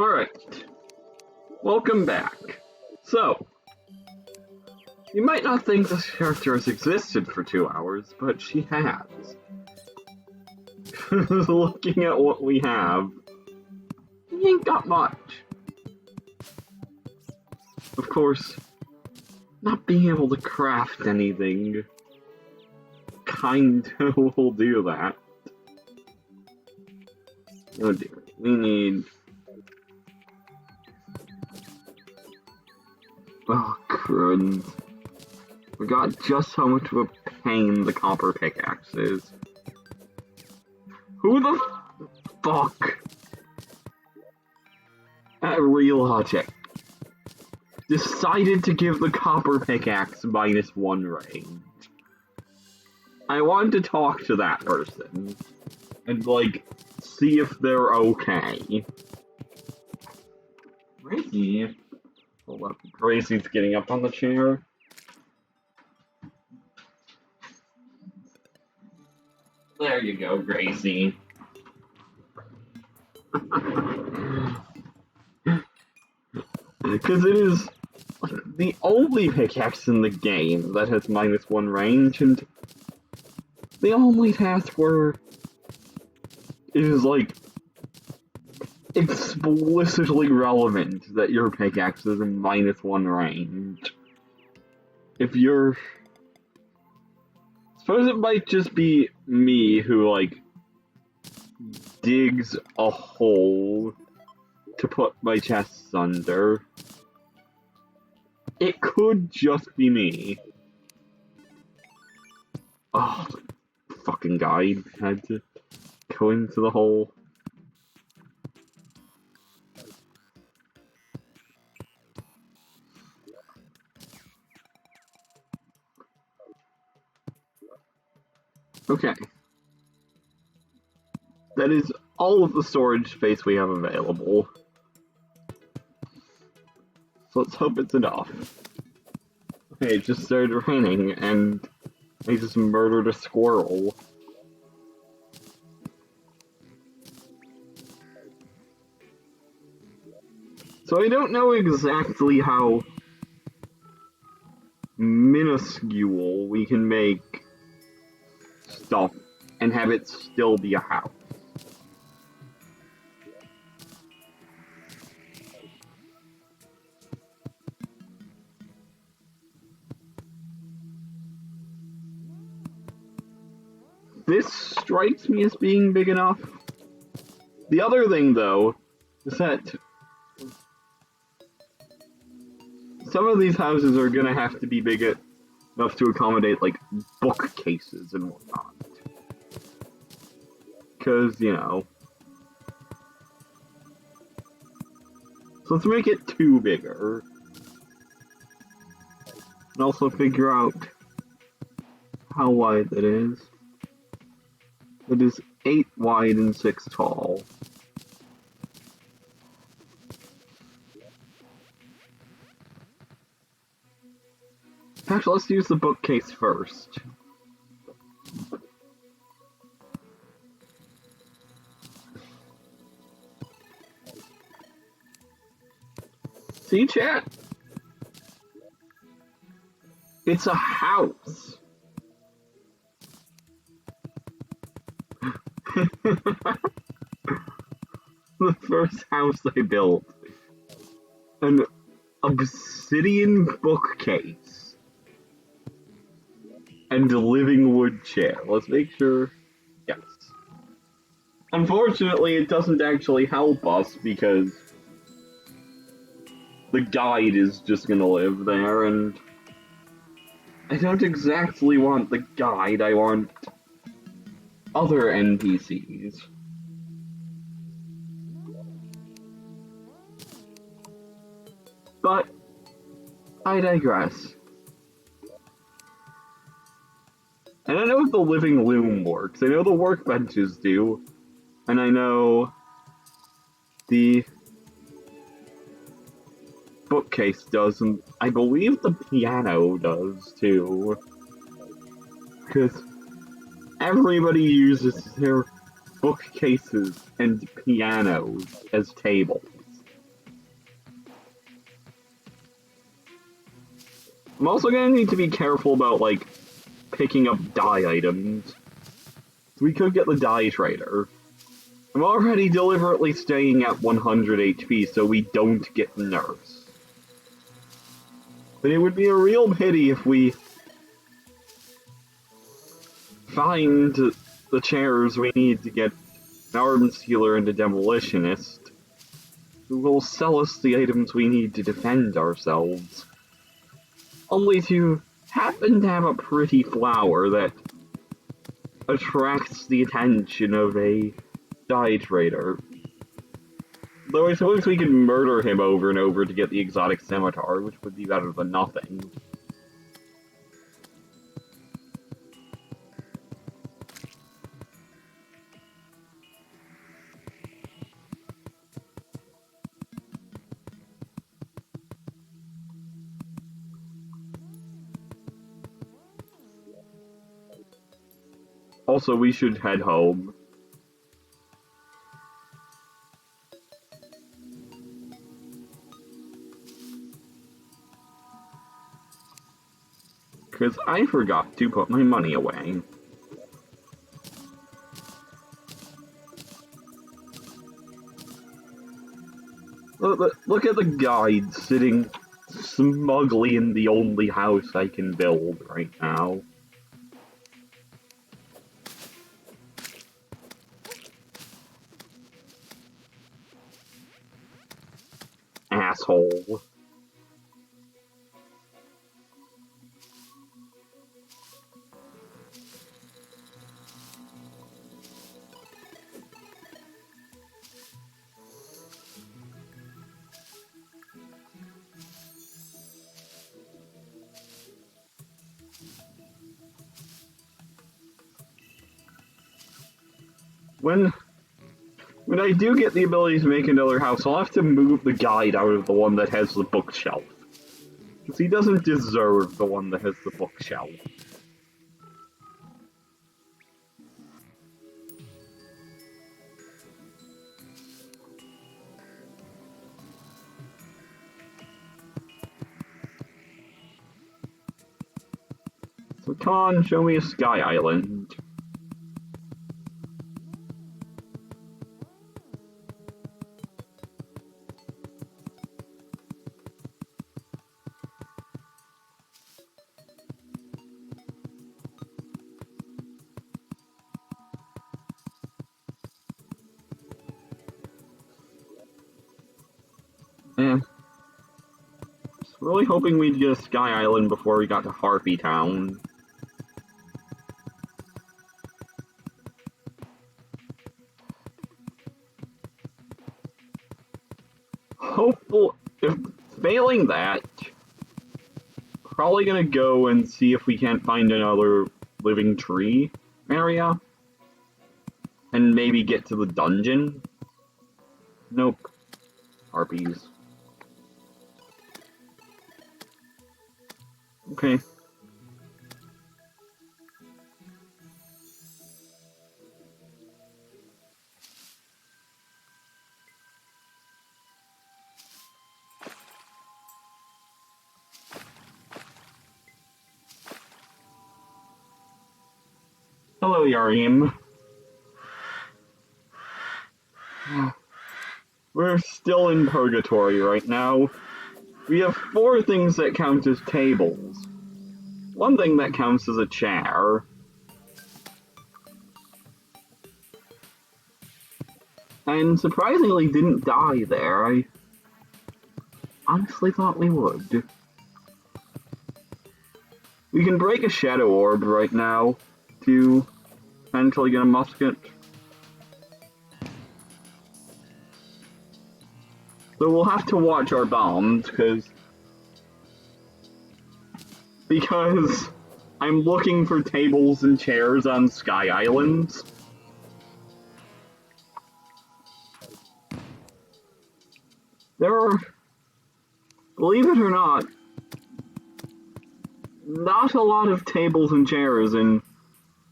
Alright, welcome back. So, you might not think this character has existed for 2 hours, but she has. Looking at what we have, we ain't got much. Of course, not being able to craft anything kinda will do that. Oh dear, we need... Oh, crud. Forgot just how much of a pain the copper pickaxe is. Who the fuck? At real logic. Decided to give the copper pickaxe -1 range. I want to talk to that person. And, like, see if they're okay. Gracie? Hold up. Gracie's getting up on the chair. There you go, Gracie. Because it is like, the only pickaxe in the game that has -1 range, and the only task where it is, like, explicitly relevant that your pickaxe is in -1 range. If you're... Suppose it might just be me who, like, digs a hole to put my chests under. It could just be me. Oh, the fucking guy had to go into the hole. Okay. That is all of the storage space we have available. So let's hope it's enough. Okay, it just started raining, and I just murdered a squirrel. So I don't know exactly how minuscule we can make stuff and have it still be a house. This strikes me as being big enough. The other thing, though, is that some of these houses are gonna have to be big enough to accommodate, like, bookcases and whatnot. Because, you know. So let's make it 2 bigger. And also figure out how wide that is. It is 8 wide and 6 tall. Actually, let's use the bookcase first. See, chat? It's a house. The first house I built. An obsidian bookcase. And a living wood chair. Let's make sure. Yes. Unfortunately, it doesn't actually help us because the guide is just gonna live there, and I don't exactly want the guide, I want other NPCs. But I digress. I don't know if the living loom works. I know the workbenches do, and I know the bookcase does, and I believe the piano does too. Because everybody uses their bookcases and pianos as tables. I'm also gonna need to be careful about, like, picking up dye items. We could get the dye trader. I'm already deliberately staying at 100 HP so we don't get nerfs. But it would be a real pity if we find the chairs we need to get an arms healer and a demolitionist, who will sell us the items we need to defend ourselves. Only to happen to have a pretty flower that attracts the attention of a dye trader. Though I suppose we could murder him over and over to get the exotic scimitar, which would be better than nothing. Also, we should head home. Because I forgot to put my money away. Look at the guide sitting smugly in the only house I can build right now. Asshole. When I do get the ability to make another house, I'll have to move the guide out of the one that has the bookshelf. Because he doesn't deserve the one that has the bookshelf. So come on, show me a sky island. Eh. Just really hoping we'd get a sky island before we got to Harpy Town. Hopeful. If failing that, probably gonna go and see if we can't find another living tree area. And maybe get to the dungeon. Nope. Harpies. Okay. Hello, Yarim. We're still in purgatory right now. We have 4 things that count as tables. 1 thing that counts as a chair. And surprisingly didn't die there. I honestly thought we would. We can break a shadow orb right now to potentially get a musket. So we'll have to watch our bombs, because I'm looking for tables and chairs on Sky Islands. There are, believe it or not a lot of tables and chairs in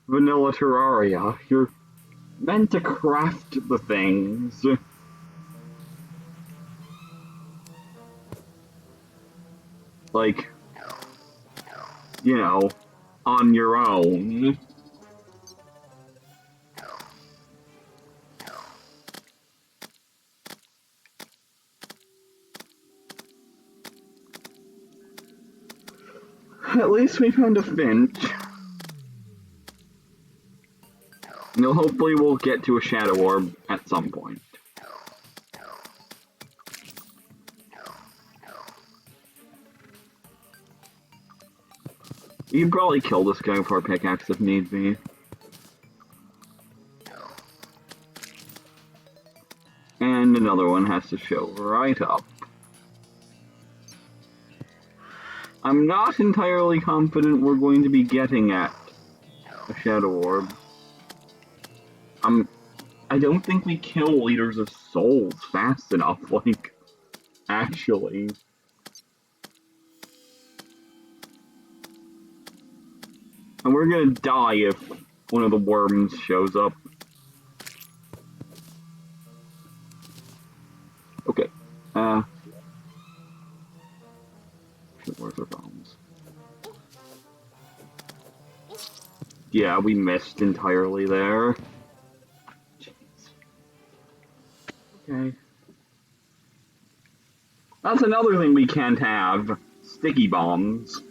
vanilla Terraria. You're meant to craft the things. Like you know, on your own. At least we found a finch. And hopefully we'll get to a shadow orb at some point. You can probably kill this guy with our pickaxe if need be. And another one has to show right up. I'm not entirely confident we're going to be getting at a shadow orb. I don't think we kill Leaders of Souls fast enough, like, actually. And we're gonna die if one of the worms shows up. Okay, shit, where's our bombs? Yeah, we missed entirely there. Jeez. Okay. That's another thing we can't have. Sticky bombs.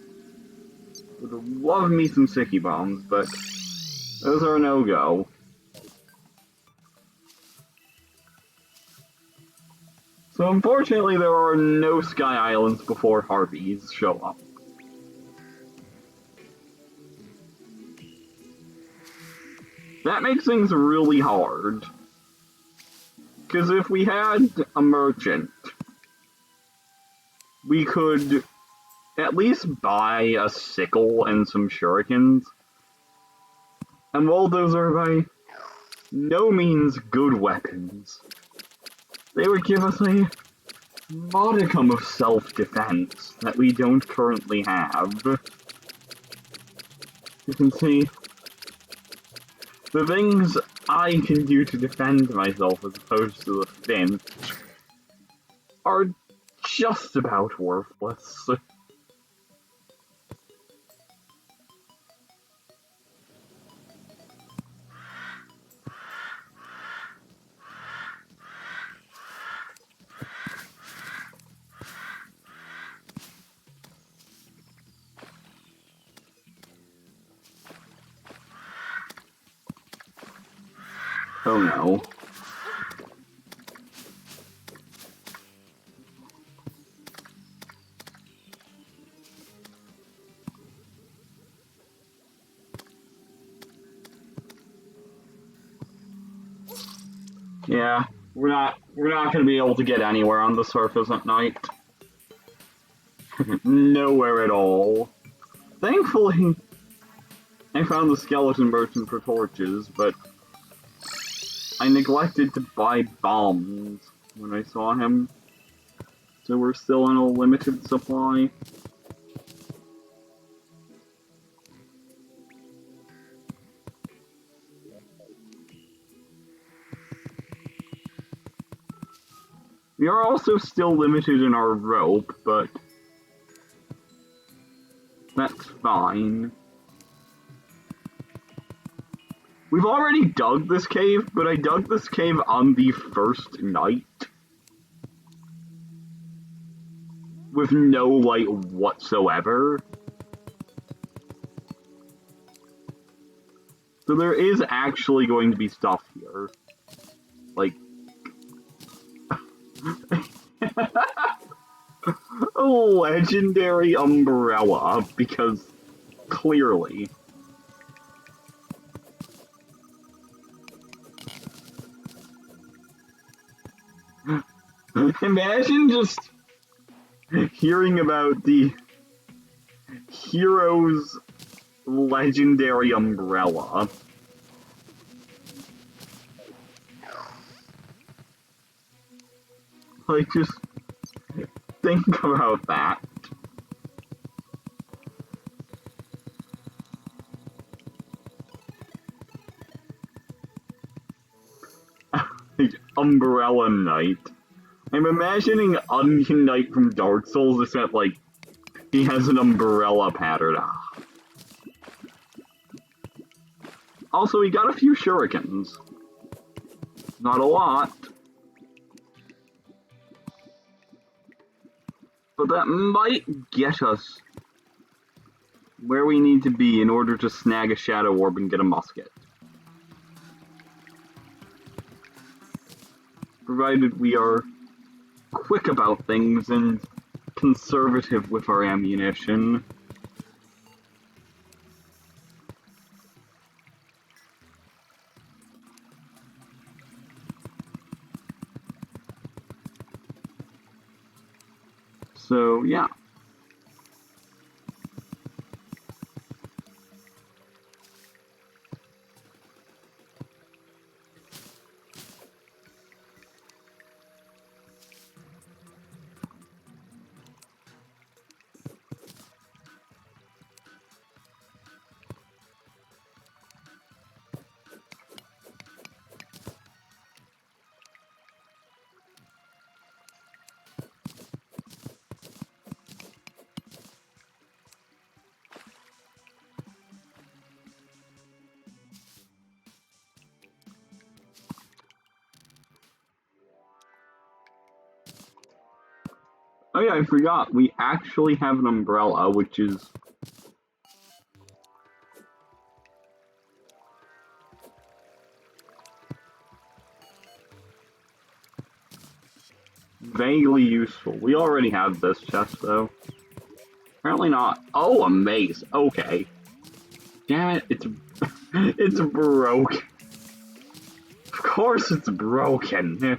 Would love me some sticky bombs, but those are a no-go. So unfortunately there are no Sky Islands before Harpies show up. That makes things really hard. Because if we had a merchant, we could at least buy a sickle and some shurikens. And while those are by no means good weapons, they would give us a modicum of self-defense that we don't currently have. You can see the things I can do to defend myself as opposed to the finch are just about worthless. Oh no. Yeah, we're not gonna be able to get anywhere on the surface at night. Nowhere at all. Thankfully, I found the skeleton merchant for torches, but I neglected to buy bombs when I saw him. So we're still in a limited supply. We are also still limited in our rope, but that's fine. We've already dug this cave, but I dug this cave on the first night. With no light whatsoever. So there is actually going to be stuff here. Like... a legendary umbrella, because clearly... Imagine just hearing about the hero's legendary umbrella. Like, just think about that. Umbrella Knight. I'm imagining Onion Knight from Dark Souls, except, like, he has an umbrella pattern. Also, we got a few shurikens. Not a lot. But that might get us where we need to be in order to snag a shadow orb and get a musket. Provided we are quick about things and conservative with our ammunition. So, yeah. Oh yeah, I forgot. We actually have an umbrella, which is vaguely useful. We already have this chest, though. Apparently not. Oh, a mace. Okay. Damn it, it's it's broke. Of course it's broken.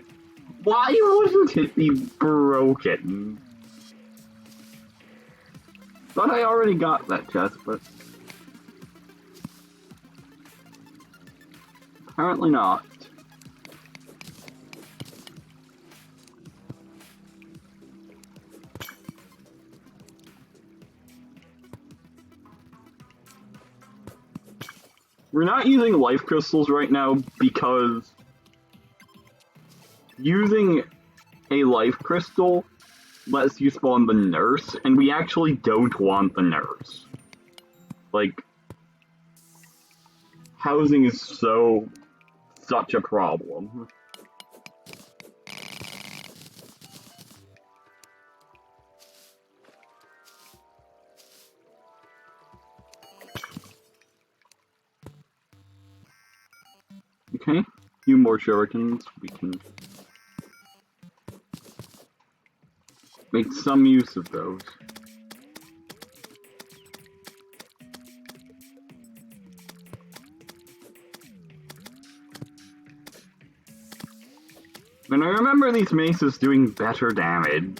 Why wouldn't it be broken? Thought I already got that chest, but apparently not. We're not using life crystals right now because using a life crystal lets you spawn the nurse, and we actually don't want the nurse. Like, housing is such a problem. Okay, a few more shurikens. We can make some use of those. And I remember these maces doing better damage.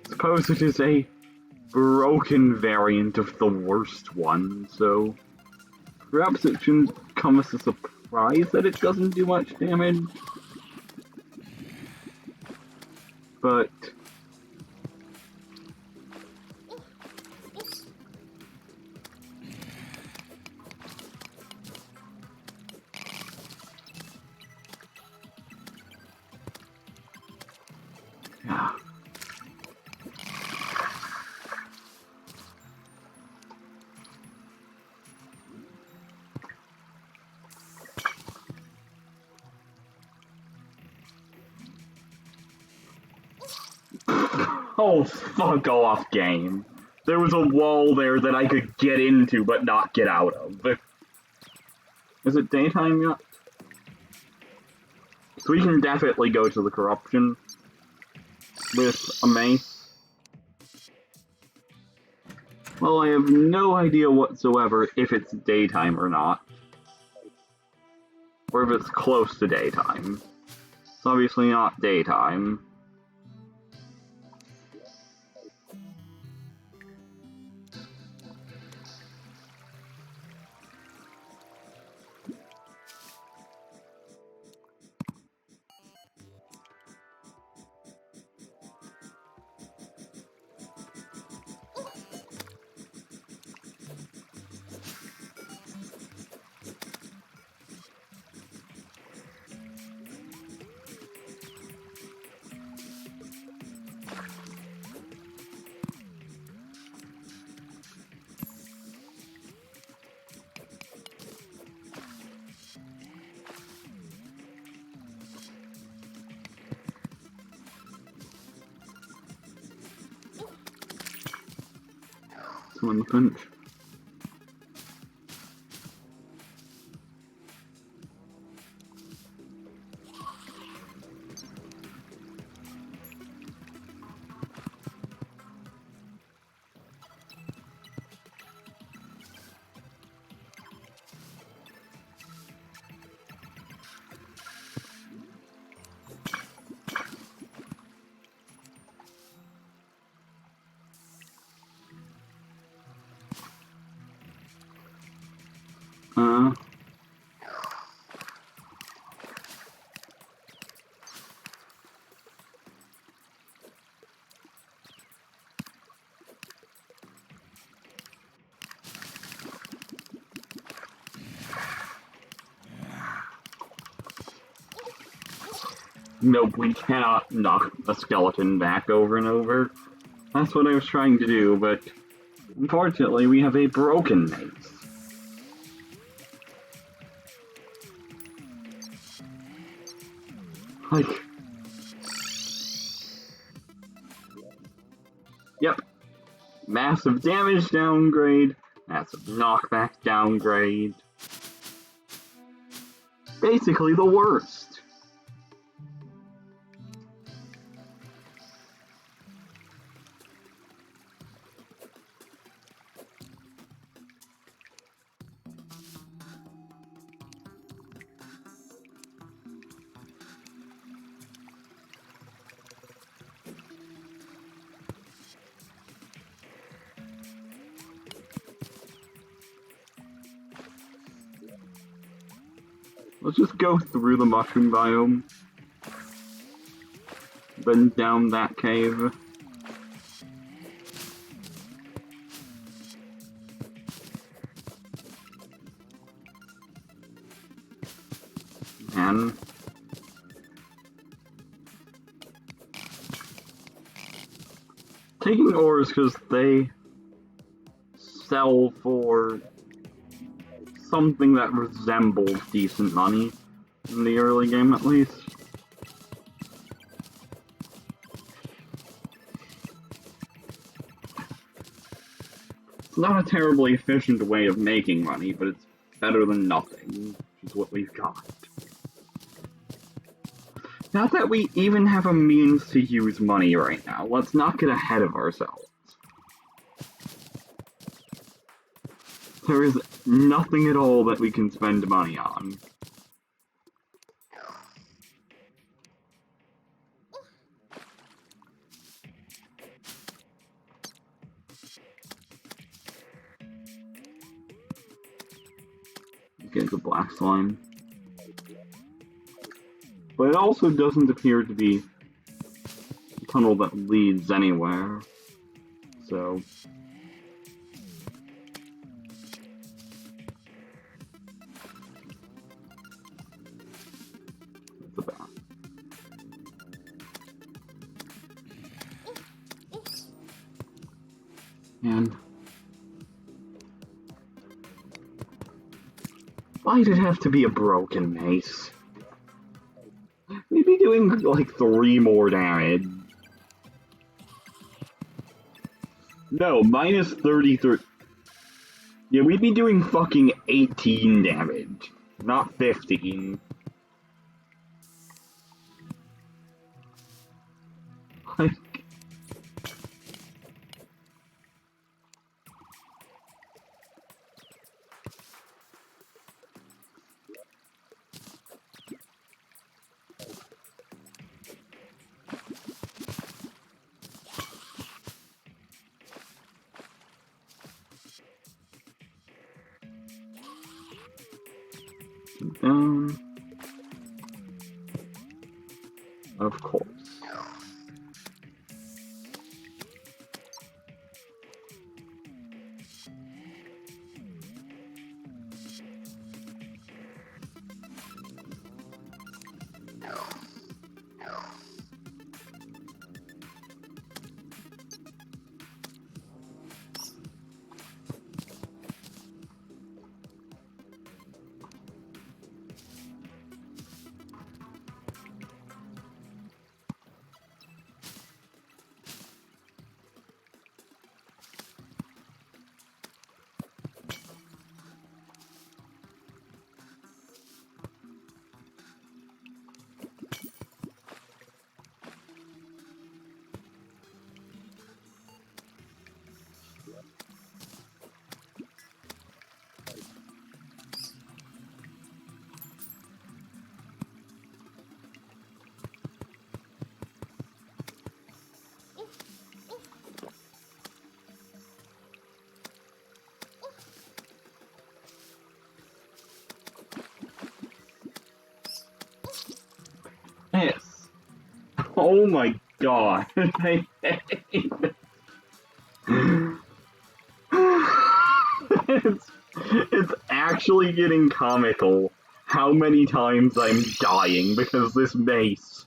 Suppose it is a broken variant of the worst one, so perhaps it shouldn't come as a surprise that it doesn't do much damage. But yeah. Oh, fuck off, game. There was a wall there that I could get into but not get out of. Is it daytime yet? So we can definitely go to the corruption with a mace. Well, I have no idea whatsoever if it's daytime or not. Or if it's close to daytime. It's obviously not daytime. Someone punch. Nope, we cannot knock a skeleton back over and over. That's what I was trying to do, but unfortunately we have a broken mace. Like... Yep. Massive damage downgrade, massive knockback downgrade. Basically the worst. Let's just go through the mushroom biome. Then down that cave. And... taking ores because they sell for something that resembles decent money, in the early game at least. It's not a terribly efficient way of making money, but it's better than nothing, which is what we've got. Not that we even have a means to use money right now, let's not get ahead of ourselves. There is nothing at all that we can spend money on. Get the black slime. But it also doesn't appear to be a tunnel that leads anywhere. So... the back. And... why did it have to be a broken mace? We'd be doing like 3 more damage. No, minus 33. Yeah, we'd be doing fucking 18 damage, not 15. Like... down. Of course. Oh my god. it's actually getting comical how many times I'm dying because this mace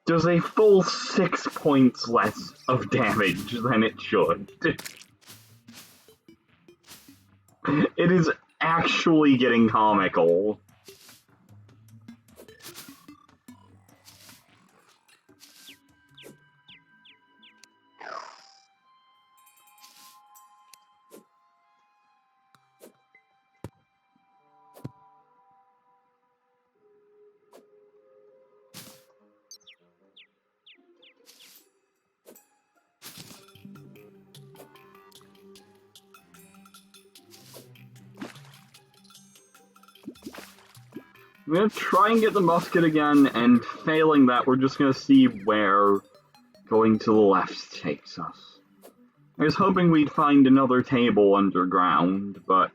does a full 6 points less of damage than it should. It is actually getting comical. I'm gonna try and get the musket again, and failing that, we're just gonna see where going to the left takes us. I was hoping we'd find another table underground, but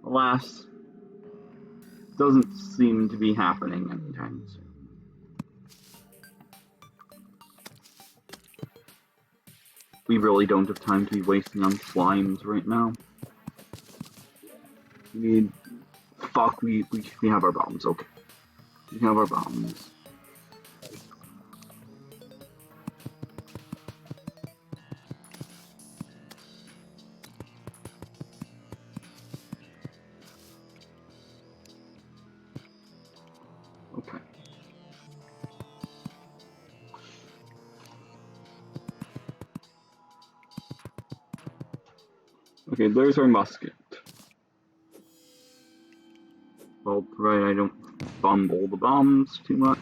alas, doesn't seem to be happening anytime soon. We really don't have time to be wasting on slimes right now. Fuck, we have our bombs, okay. We have our bombs. Okay. Okay, there's our musket. Well, provided I don't fumble the bombs too much.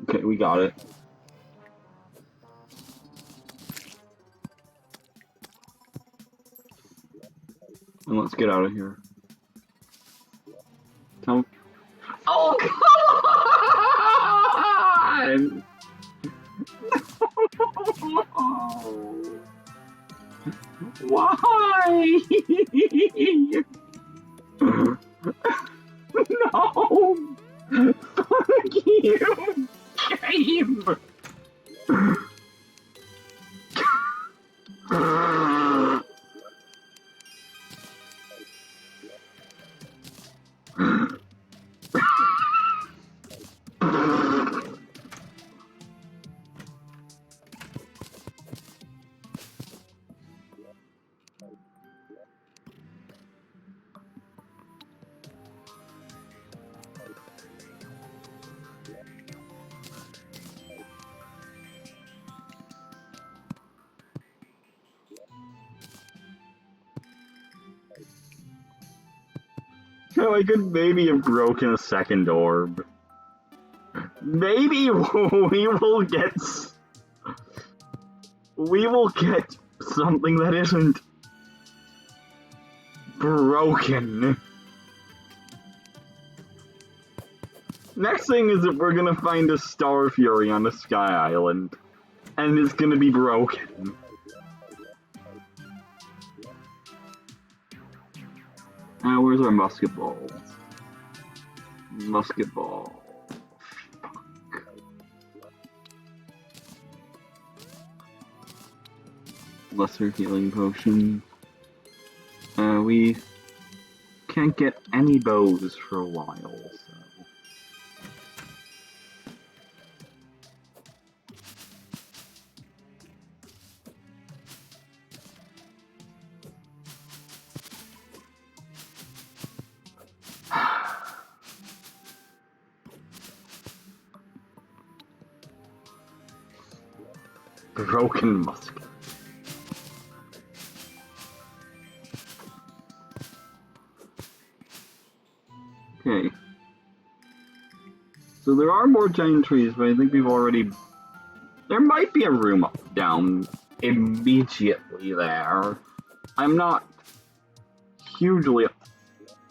Okay, we got it. And let's get out of here. Tell. Oh, come on! Why? No! Fuck you! Game! So I could maybe have broken a second orb. Maybe we will get something that isn't broken. Next thing is that we're gonna find a Star Fury on a Sky Island, and it's gonna be broken. Where's our musket balls? Musket ball. Fuck. Lesser healing potion. We can't get any bows for a while, so. Broken musket. Okay. So there are more giant trees, but I think we've already... There might be a room down immediately there. I'm not hugely...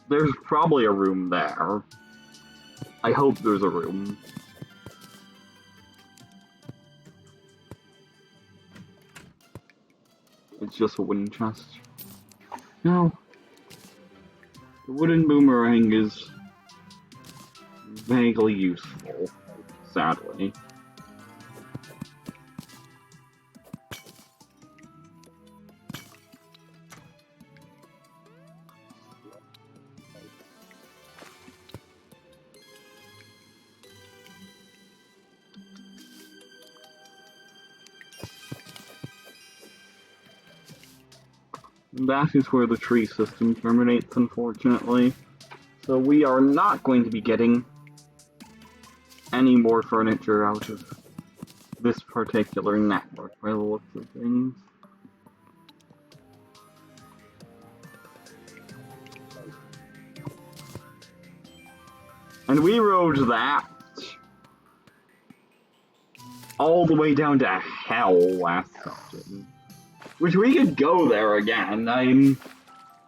There's probably a room there. I hope there's a room. It's just a wooden chest. No. The wooden boomerang is vaguely useful, sadly. That is where the tree system terminates, unfortunately. So we are not going to be getting any more furniture out of this particular network by the looks of things. And we rode that all the way down to hell last session. Which we could go there again. I'm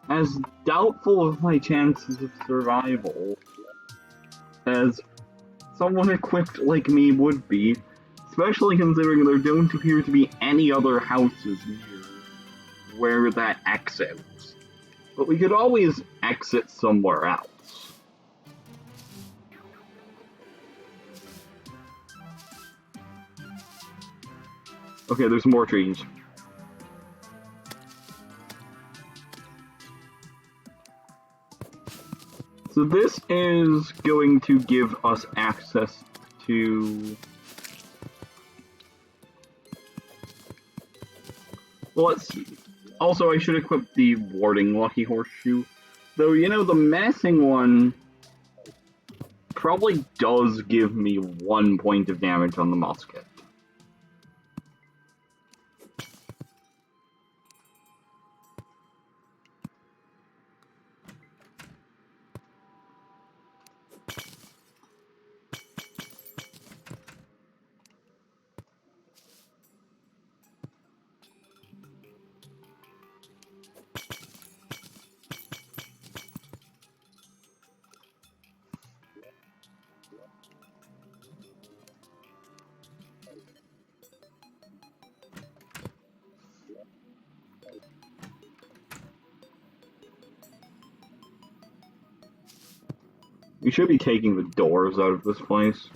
as doubtful of my chances of survival as someone equipped like me would be, especially considering there don't appear to be any other houses near where that exits. But we could always exit somewhere else. Okay, there's more trees. So this is going to give us access to... Well, let's see. Also, I should equip the warding lucky horseshoe. Though, you know, the menacing one probably does give me 1 point of damage on the musket. We should be taking the doors out of this place.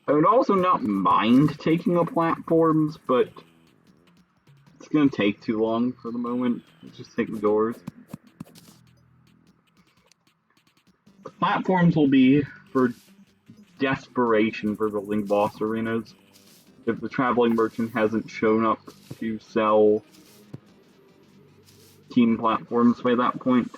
I would also not mind taking the platforms, but it's gonna take too long for the moment. Let's just take the doors. The platforms will be for desperation for building boss arenas. If the traveling merchant hasn't shown up to sell team platforms by that point.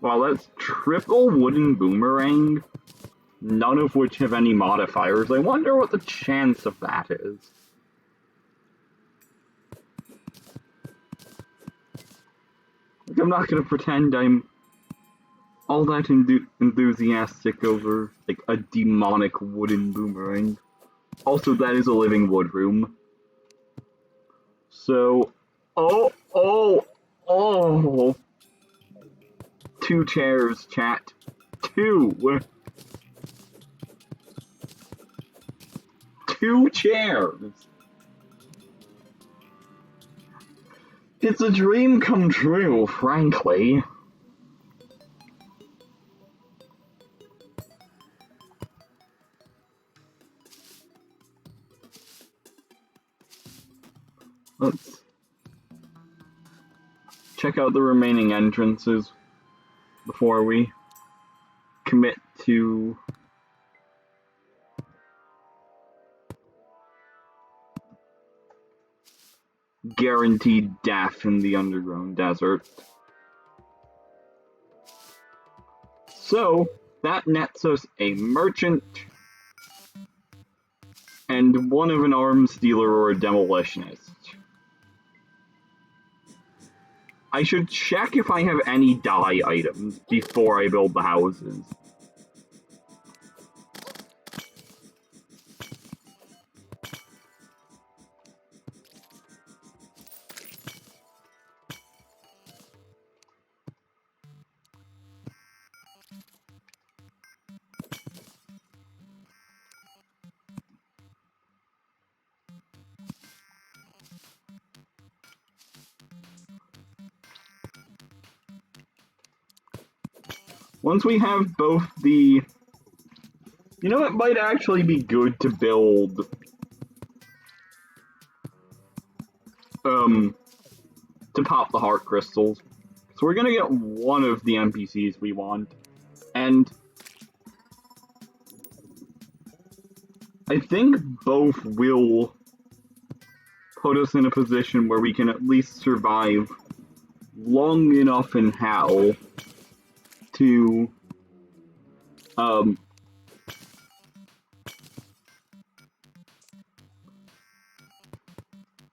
Wow, that's triple wooden boomerang, none of which have any modifiers. I wonder what the chance of that is. Like, I'm not gonna pretend I'm all that enthusiastic over, like, a demonic wooden boomerang. Also, that is a living wood room. So, oh! 2 chairs, chat. 2! 2 chairs! It's a dream come true, frankly. Let's check out the remaining entrances before we commit to guaranteed death in the underground desert. So, that nets us a merchant and one of an arms dealer or a demolitionist. I should check if I have any dye items before I build the houses. Once we have both the... You know, it might actually be good to build... to pop the heart crystals. So we're gonna get one of the NPCs we want. And... I think both will put us in a position where we can at least survive long enough in hell to,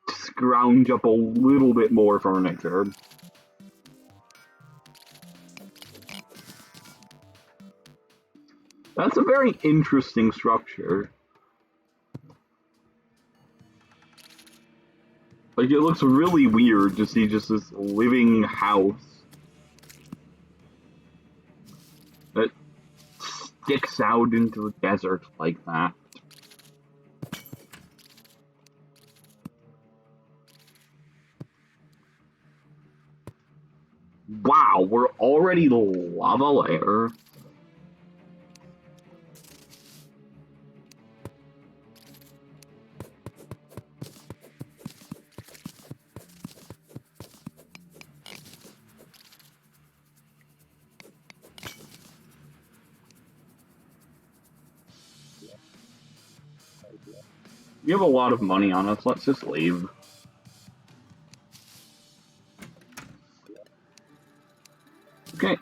scrounge up a little bit more furniture. That's a very interesting structure. Like, it looks really weird to see just this living house that sticks out into the desert like that. Wow, we're already lava layer. We have a lot of money on us, let's just leave. Okay.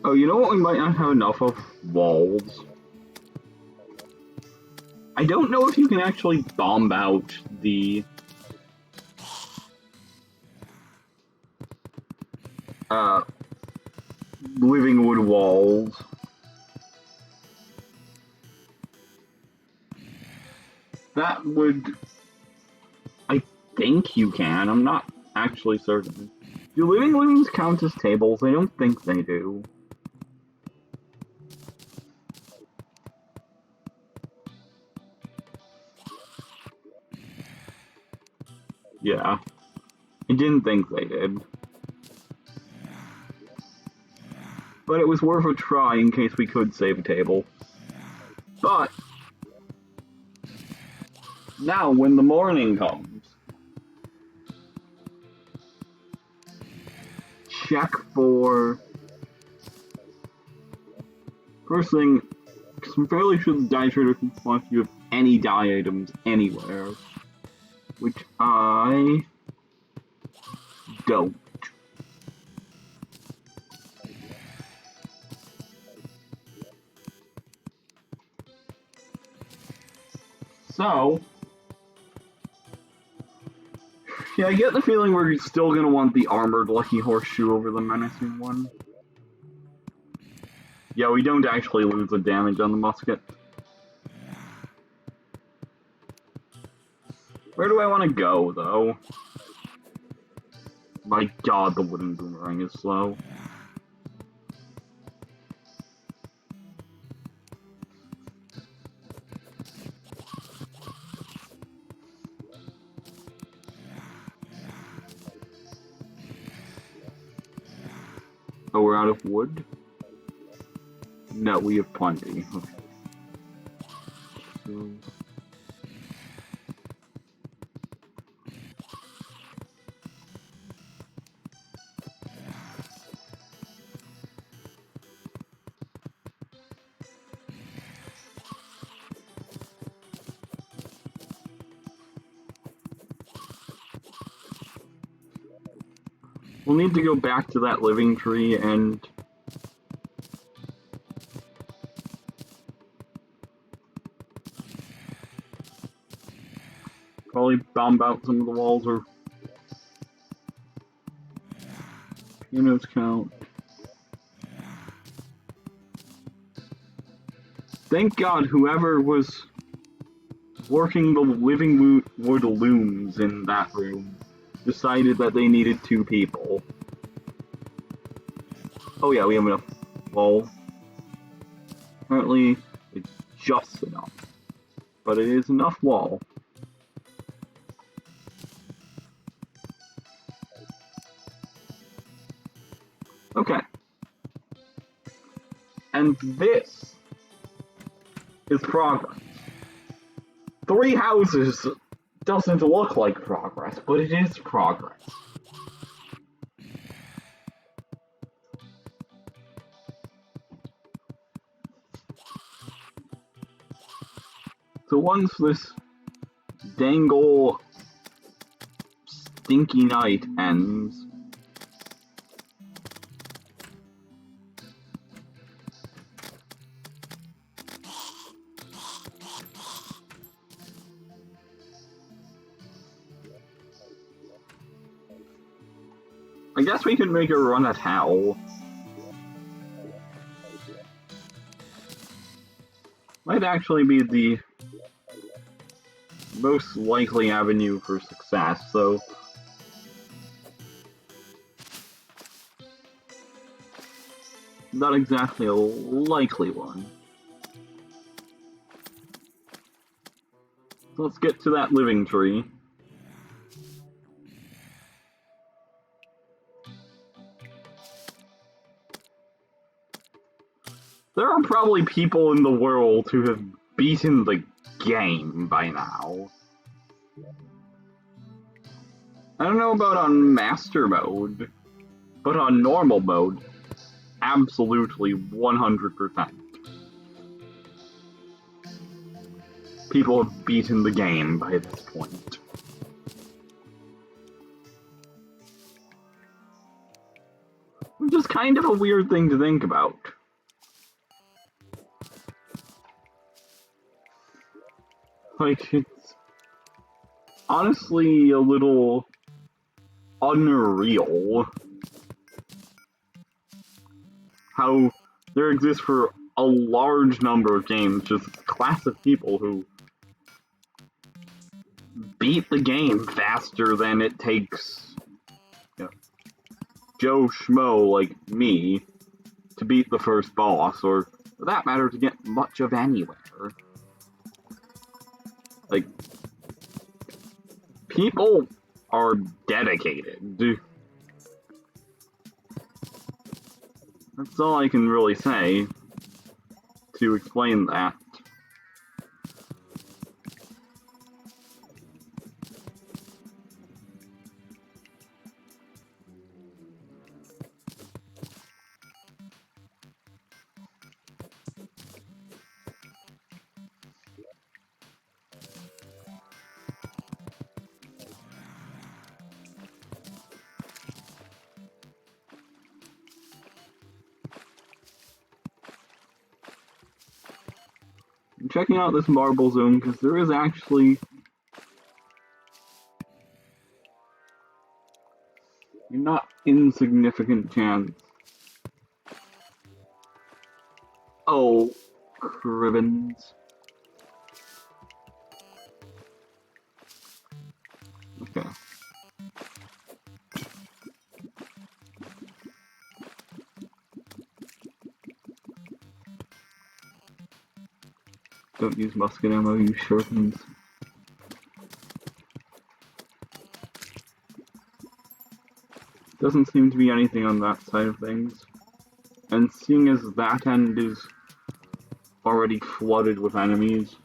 Oh, you know what we might not have enough of? Walls. I don't know if you can actually bomb out the... living wood walls. That would... I think you can, I'm not actually certain. Do living rooms count as tables? I don't think they do. Yeah. I didn't think they did. But it was worth a try in case we could save a table. But... now, when the morning comes... check for... First thing, because I'm fairly sure the dye trader can spot if you have any dye items anywhere. Which I... don't. So... yeah, I get the feeling we're still gonna want the armored lucky horseshoe over the menacing one. Yeah, we don't actually lose the damage on the musket. Where do I want to go, though? My god, the wooden boomerang is slow. Oh, we're out of wood? No, we have plenty. Okay. So... we'll need to go back to that living tree and... probably bomb out some of the walls or... pianos count. Thank God whoever was working the living wood looms in that room decided that they needed 2 people. Oh yeah, we have enough wall. Apparently, it's just enough. But it is enough wall. Okay. And this is progress. 3 houses doesn't look like progress, but it is progress. So once this dangle stinky night ends, I guess we can make a run at hell. Might actually be the most likely avenue for success, so not exactly a likely one. So let's get to that living tree. There are probably people in the world who have beaten the game by now. I don't know about on Master Mode, but on Normal Mode, absolutely 100%. People have beaten the game by this point. Which is kind of a weird thing to think about. Like, it's honestly a little unreal how there exists for a large number of games just a class of people who beat the game faster than it takes, you know, Joe Schmo like me to beat the first boss, or for that matter, to get much of anywhere. Like, people are dedicated. That's all I can really say to explain that. I'm checking out this marble zone because there is actually a not insignificant chance. Oh, cribbins. Okay. Don't use musket ammo, use shortens. Doesn't seem to be anything on that side of things. And seeing as that end is already flooded with enemies,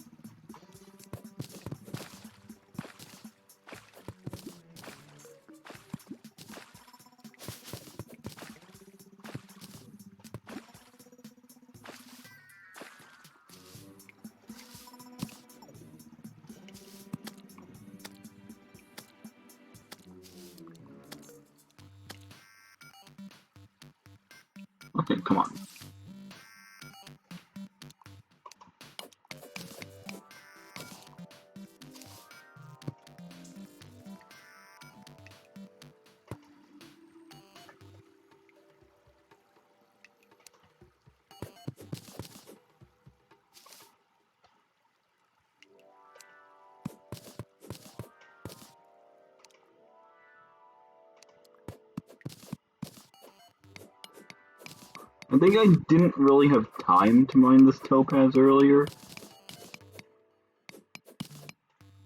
okay, come on. I think I didn't really have time to mine this topaz earlier.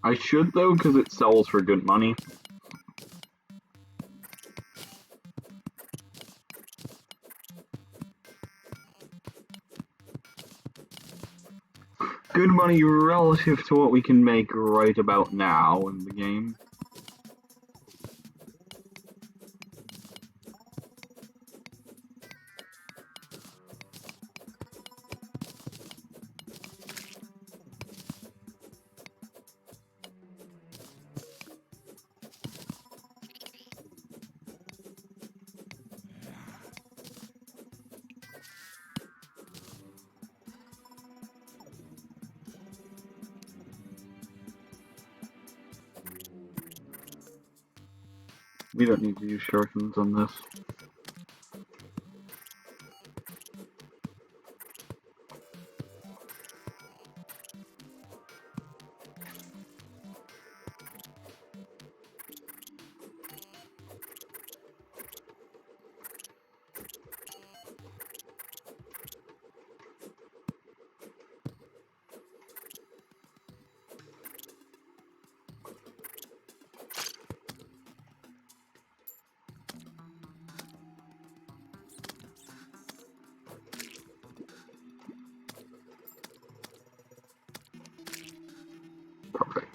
I should though, because it sells for good money. Good money relative to what we can make right about now in the game. We don't need to use shurikens on this. Perfect.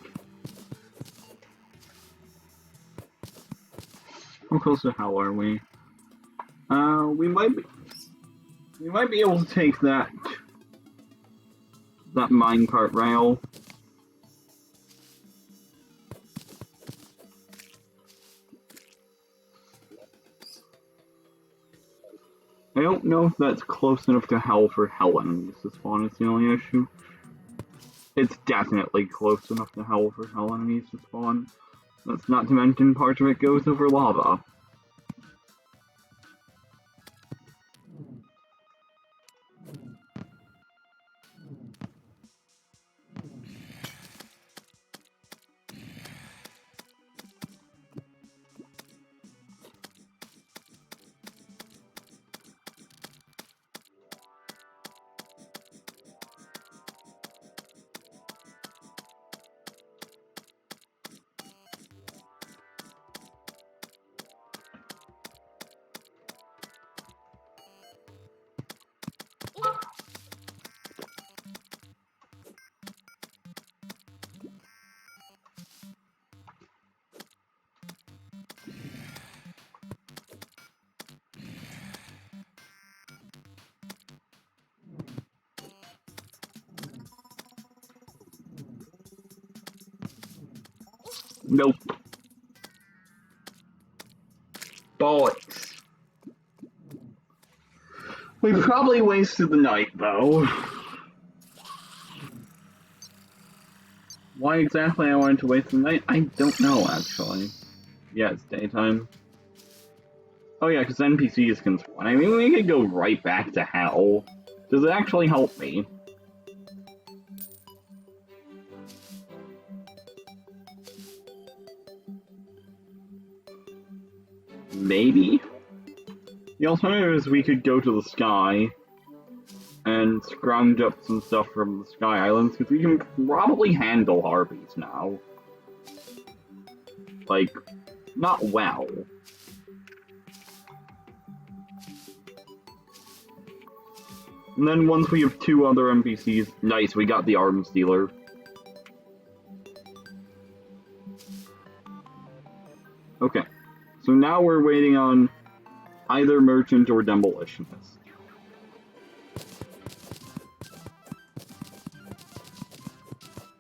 How close to hell are we? We might be able to take that minecart rail. I don't know if that's close enough to hell for hell enemies to spawn, it's the only issue. It's definitely close enough to hell for hell enemies to spawn. That's not to mention part of it goes over lava. Nope. Bollocks. We probably wasted the night, though. Why exactly I wanted to waste the night, I don't know, actually. Yeah, it's daytime. Oh yeah, because NPCs can spawn. I mean, we could go right back to hell. Does it actually help me? Maybe? The alternative is we could go to the sky and scrounge up some stuff from the Sky Islands, because we can probably handle harpies now. Like, not well. And then once we have 2 other NPCs, nice, we got the arms dealer. Okay, so now we're waiting on either merchant or demolitionist.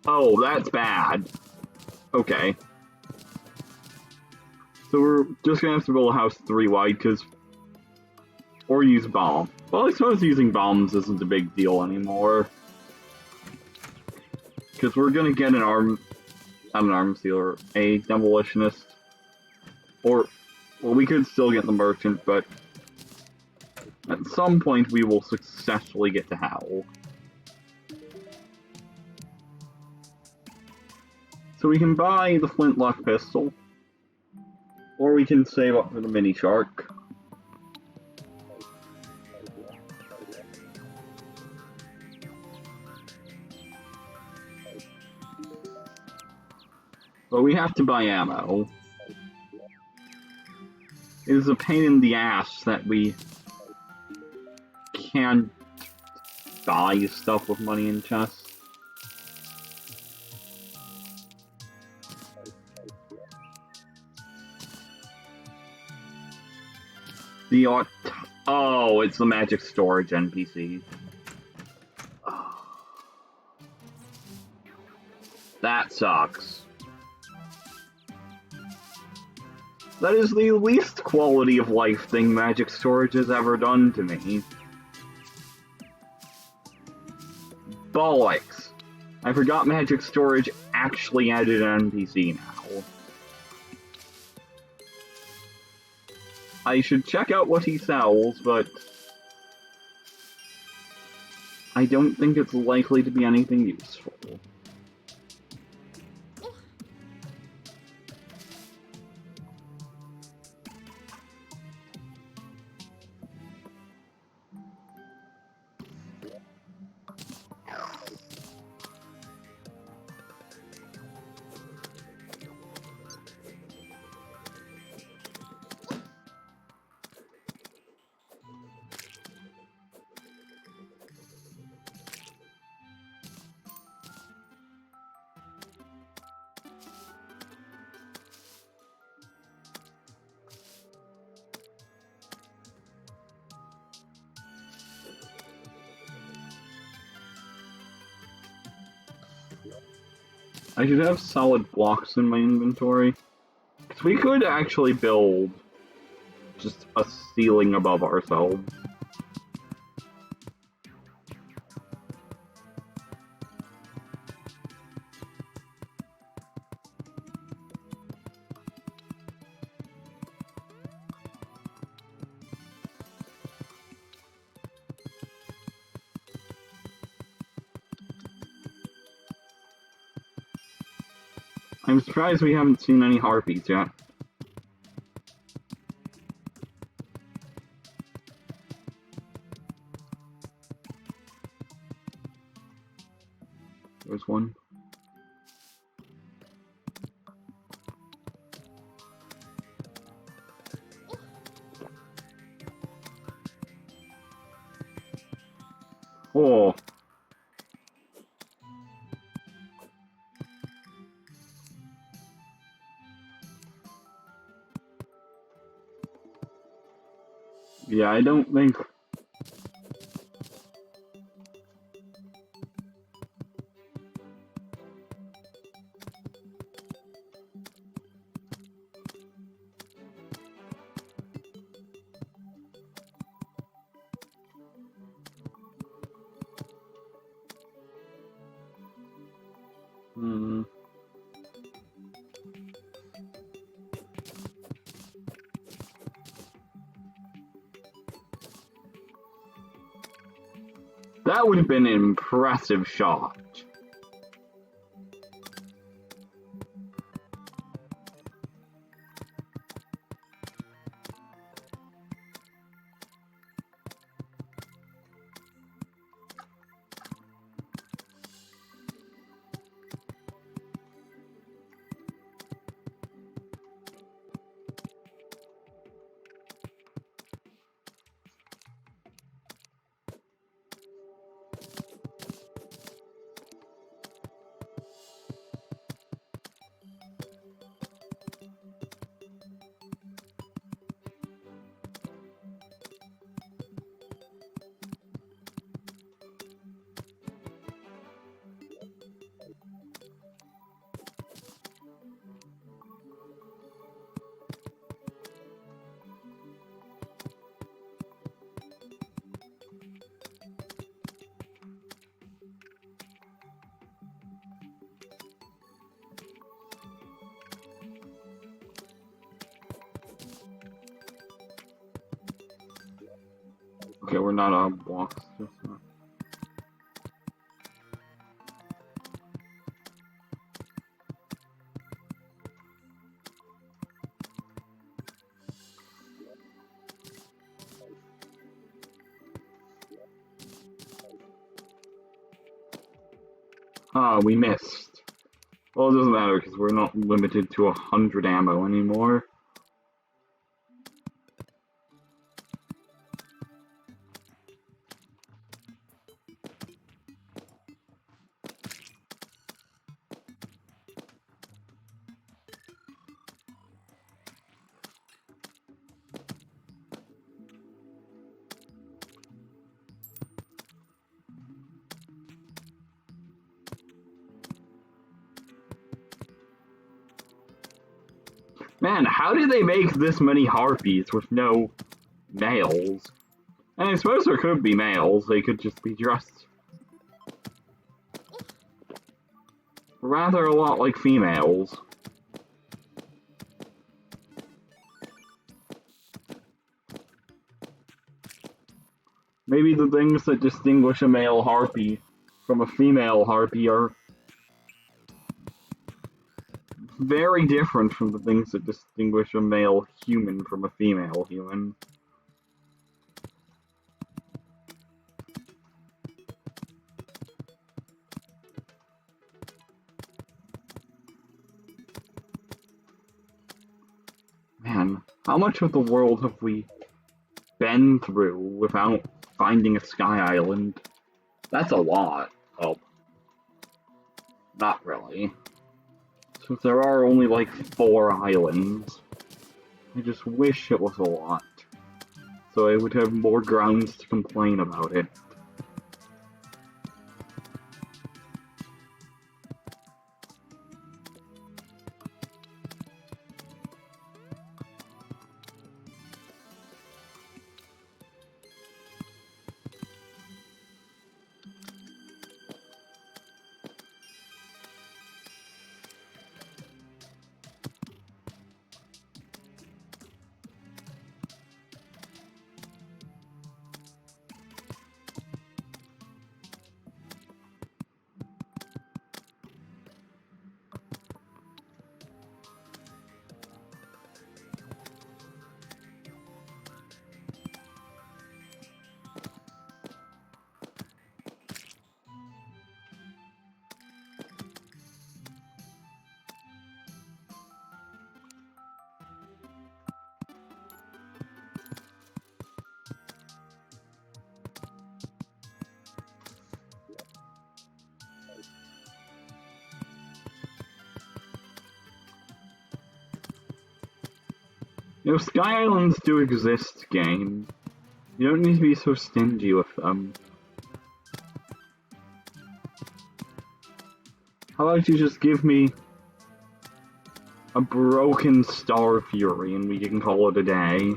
Oh, that's bad. Okay. So we're just gonna have to build a house 3 wide, because... Or use bomb. Well, I suppose using bombs isn't a big deal anymore. Because we're gonna get not an arms dealer, a demolitionist. Or, well, we could still get the merchant, but... At some point we will successfully get to Howl. So we can buy the flintlock pistol. Or we can save up for the mini shark. But we have to buy ammo. It is a pain in the ass that we can't buy stuff with money in chests. Oh, it's the magic storage NPC. That sucks. That is the least quality of life thing magic storage has ever done to me. Bollocks. I forgot magic storage actually added an NPC now. I should check out what he sells, but I don't think it's likely to be anything useful. I should have solid blocks in my inventory. Because we could actually build just a ceiling above ourselves. I'm surprised we haven't seen any harpies yet. There's one. Oh. Yeah, I don't think... That would have been an impressive shot. Okay, we're not on blocks. Just not. Ah, we missed. Well, it doesn't matter because we're not limited to 100 ammo anymore. Man, how did they make this many harpies with no males? And I suppose there could be males, they could just be dressed rather a lot like females. Maybe the things that distinguish a male harpy from a female harpy are very different from the things that distinguish a male human from a female human. Man, how much of the world have we been through without finding a sky island? That's a lot. Well, not really. Since there are only like 4 islands, I just wish it was a lot. So I would have more grounds to complain about it. You know, sky islands do exist, game. You don't need to be so stingy with them. How about you just give me a broken Star Fury and we can call it a day?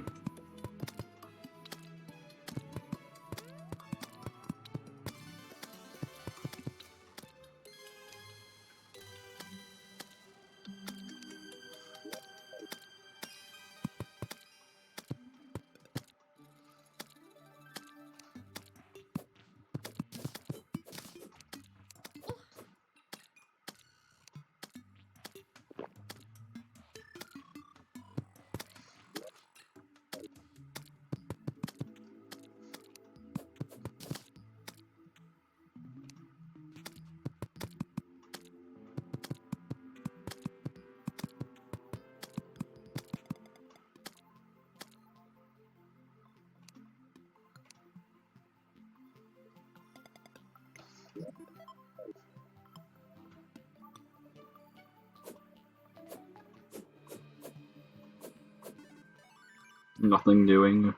Nothing doing.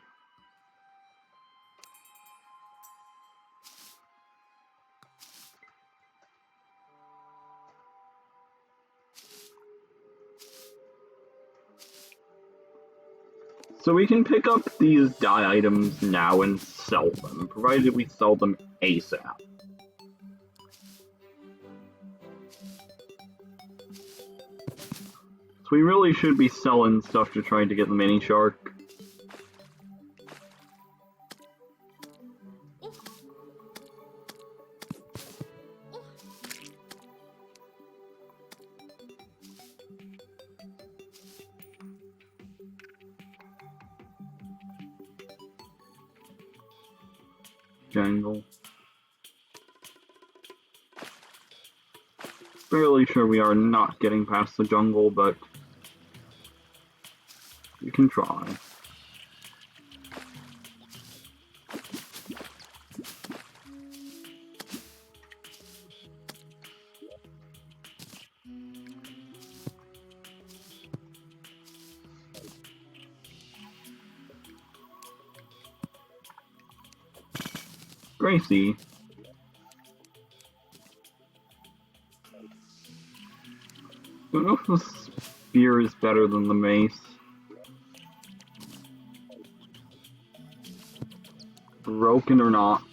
So we can pick up these dye items now and sell them, provided we sell them ASAP. So we really should be selling stuff to try to get the mini shark. Jangle. Fairly sure we are not getting past the jungle, but we can try. Gracie. I don't know if the spear is better than the mace. Broken or not.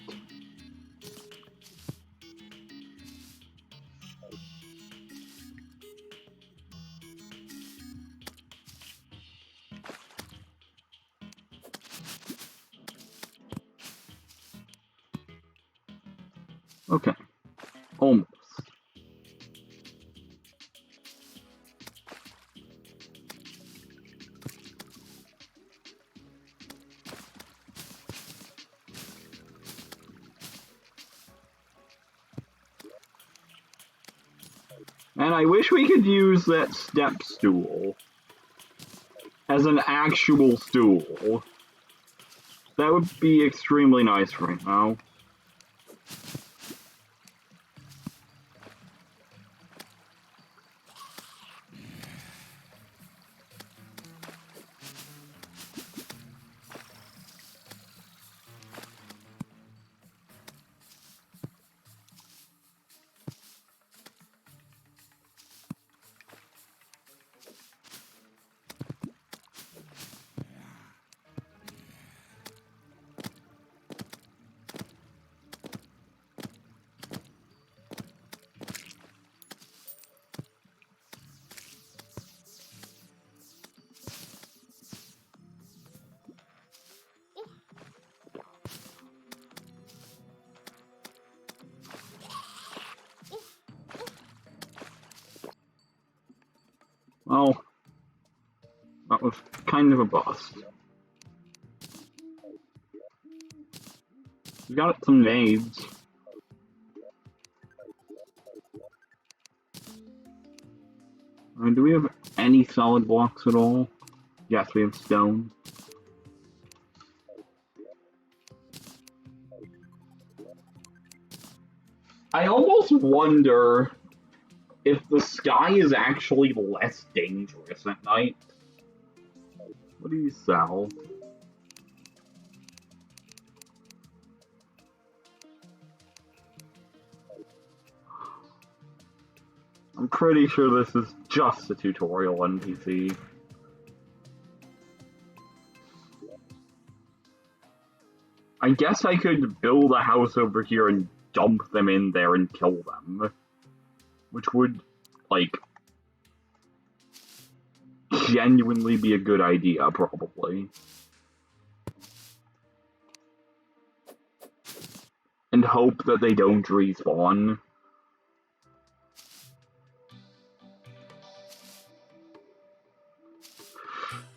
Okay. Almost. And I wish we could use that step stool as an actual stool. That would be extremely nice right now. Well, that was kind of a bust. We got some nades. Do we have any solid blocks at all? Yes, we have stone. I almost wonder if the sky is actually less dangerous at night. What do you sell? I'm pretty sure this is just a tutorial NPC. I guess I could build a house over here and dump them in there and kill them. Which would, like, genuinely be a good idea, probably. And hope that they don't respawn.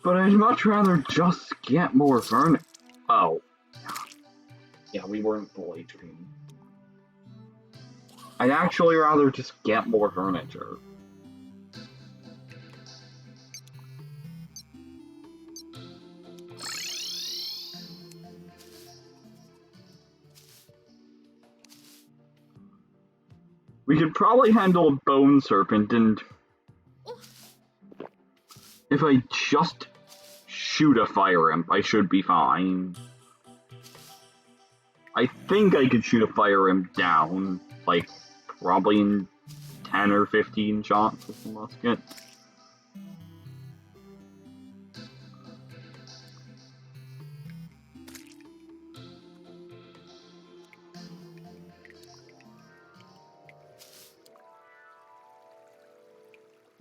But I'd much rather just get more furniture. Oh. Yeah, we weren't full HP. I'd actually rather just get more furniture. We could probably handle a bone serpent, and if I just shoot a fire imp, I should be fine. I think I could shoot a fire imp down, like, probably in 10 or 15 shots with the musket.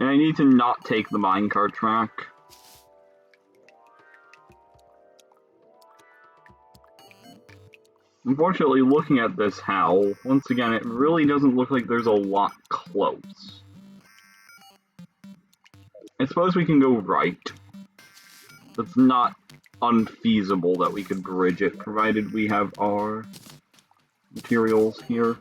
And I need to not take the minecart track. Unfortunately, looking at this hell, once again, it really doesn't look like there's a lot close. I suppose we can go right. It's not unfeasible that we could bridge it, provided we have our materials here.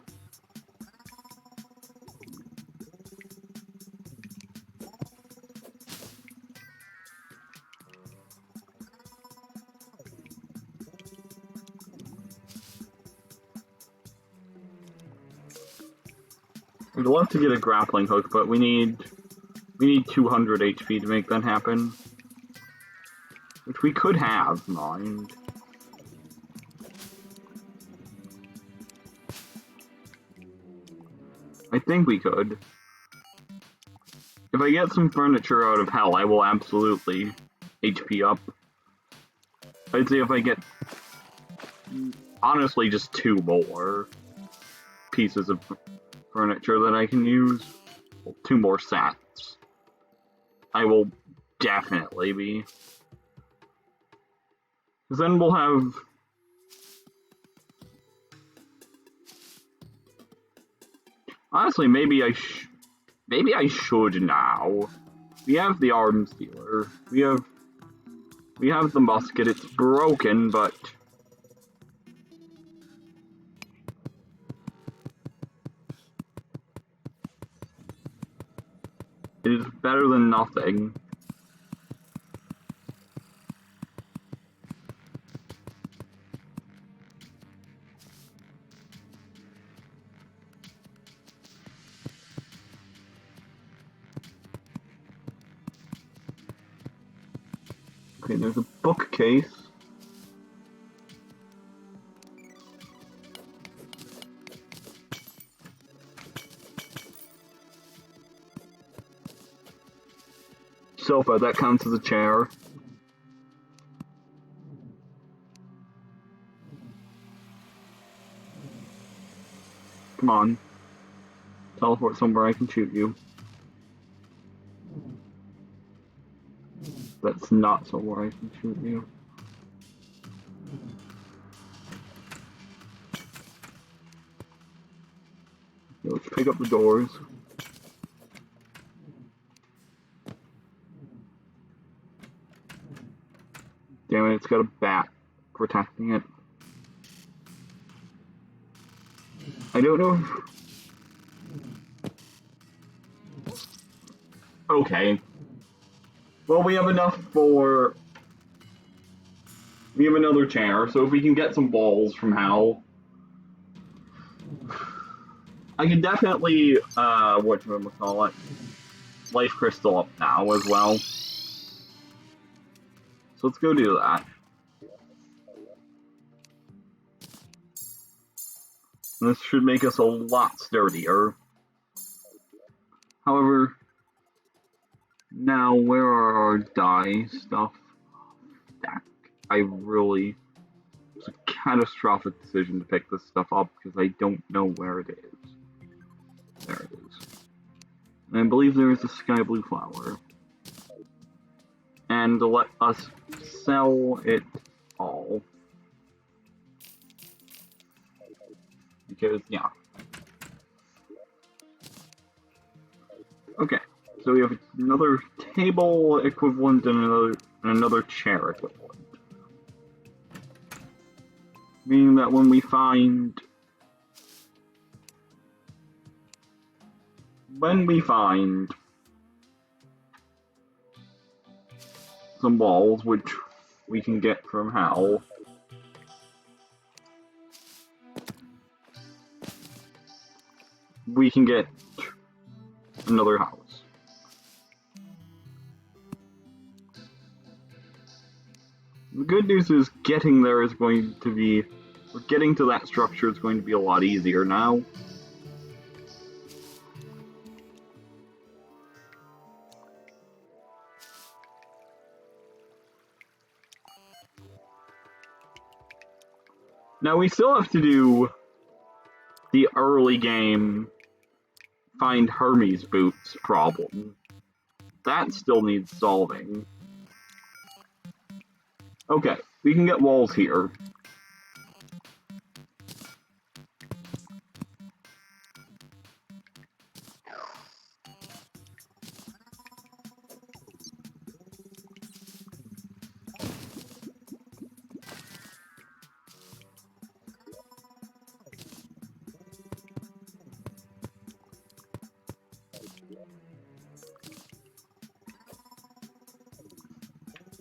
I'd love to get a grappling hook, but we need 200 HP to make that happen. Which we could have, mind. I think we could. If I get some furniture out of hell, I will absolutely HP up. I'd say if I get, honestly, just 2 more pieces of furniture that I can use, well, 2 more sets, I will definitely be. Because then we'll have... Honestly, maybe I should now. We have the arms dealer. We have the musket. It's broken, but it is better than nothing. Okay, there's a bookcase. Sofa, that counts as a chair. Come on. Teleport somewhere I can shoot you. That's not somewhere I can shoot you. Okay, let's pick up the doors. Damn it, it's got a bat protecting it. I don't know if... Okay. Well, we have enough for... We have another chair, so if we can get some balls from hell... I can definitely, whatchamacallit, life crystal up now as well. So let's go do that. This should make us a lot sturdier. However, now where are our dye stuff? That I really... It's a catastrophic decision to pick this stuff up because I don't know where it is. There it is. And I believe there is a sky blue flower. And let us sell it all. Because, yeah. Okay, so we have another table equivalent and another chair equivalent. Meaning that when we find some balls, which we can get from hell, we can get another house. The good news is getting there is going to be, or getting to that structure is going to be a lot easier now. Now we still have to do the early game find Hermes boots problem. That still needs solving. Okay, we can get walls here.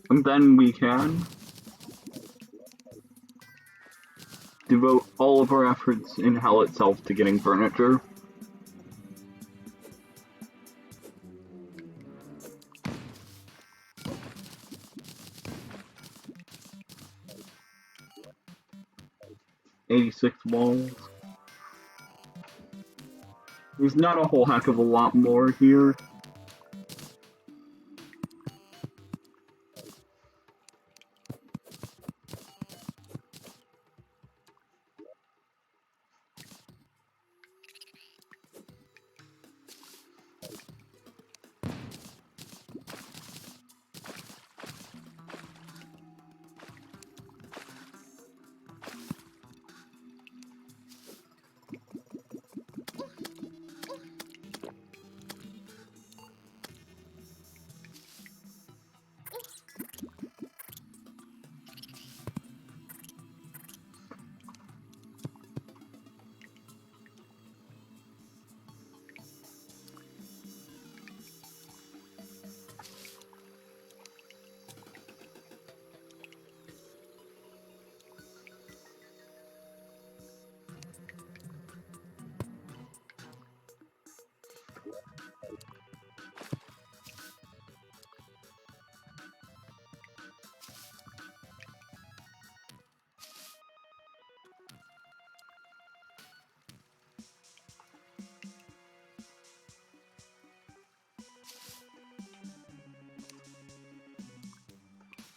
And then we can devote all of our efforts in hell itself to getting furniture. 86 walls. There's not a whole heck of a lot more here.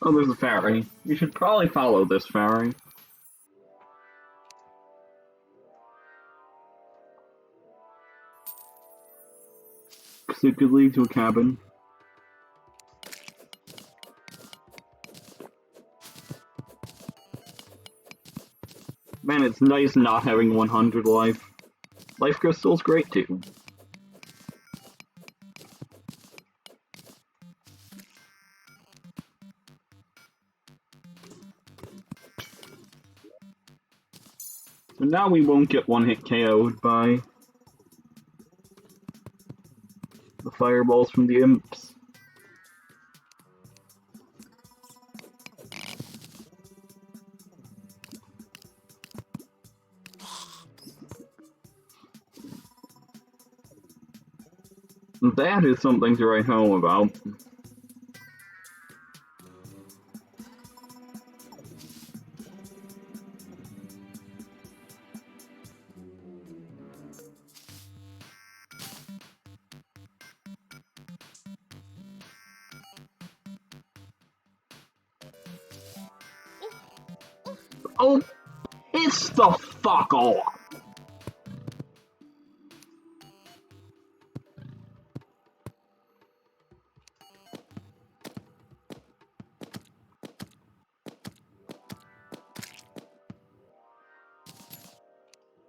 Oh, there's a ferry. You should probably follow this ferry. Because it could lead to a cabin. Man, it's nice not having 100 life. Life crystal's great too. So now we won't get one-hit KO'd by the fireballs from the imps. That is something to write home about. Oh, piss the fuck off!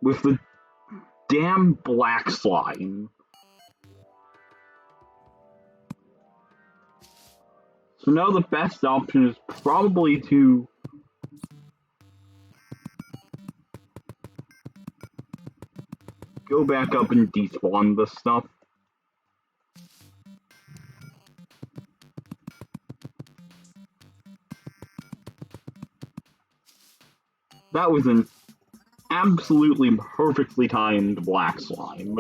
With the damn black slime. So now the best option is probably to go back up and despawn this stuff. That was an absolutely perfectly timed black slime.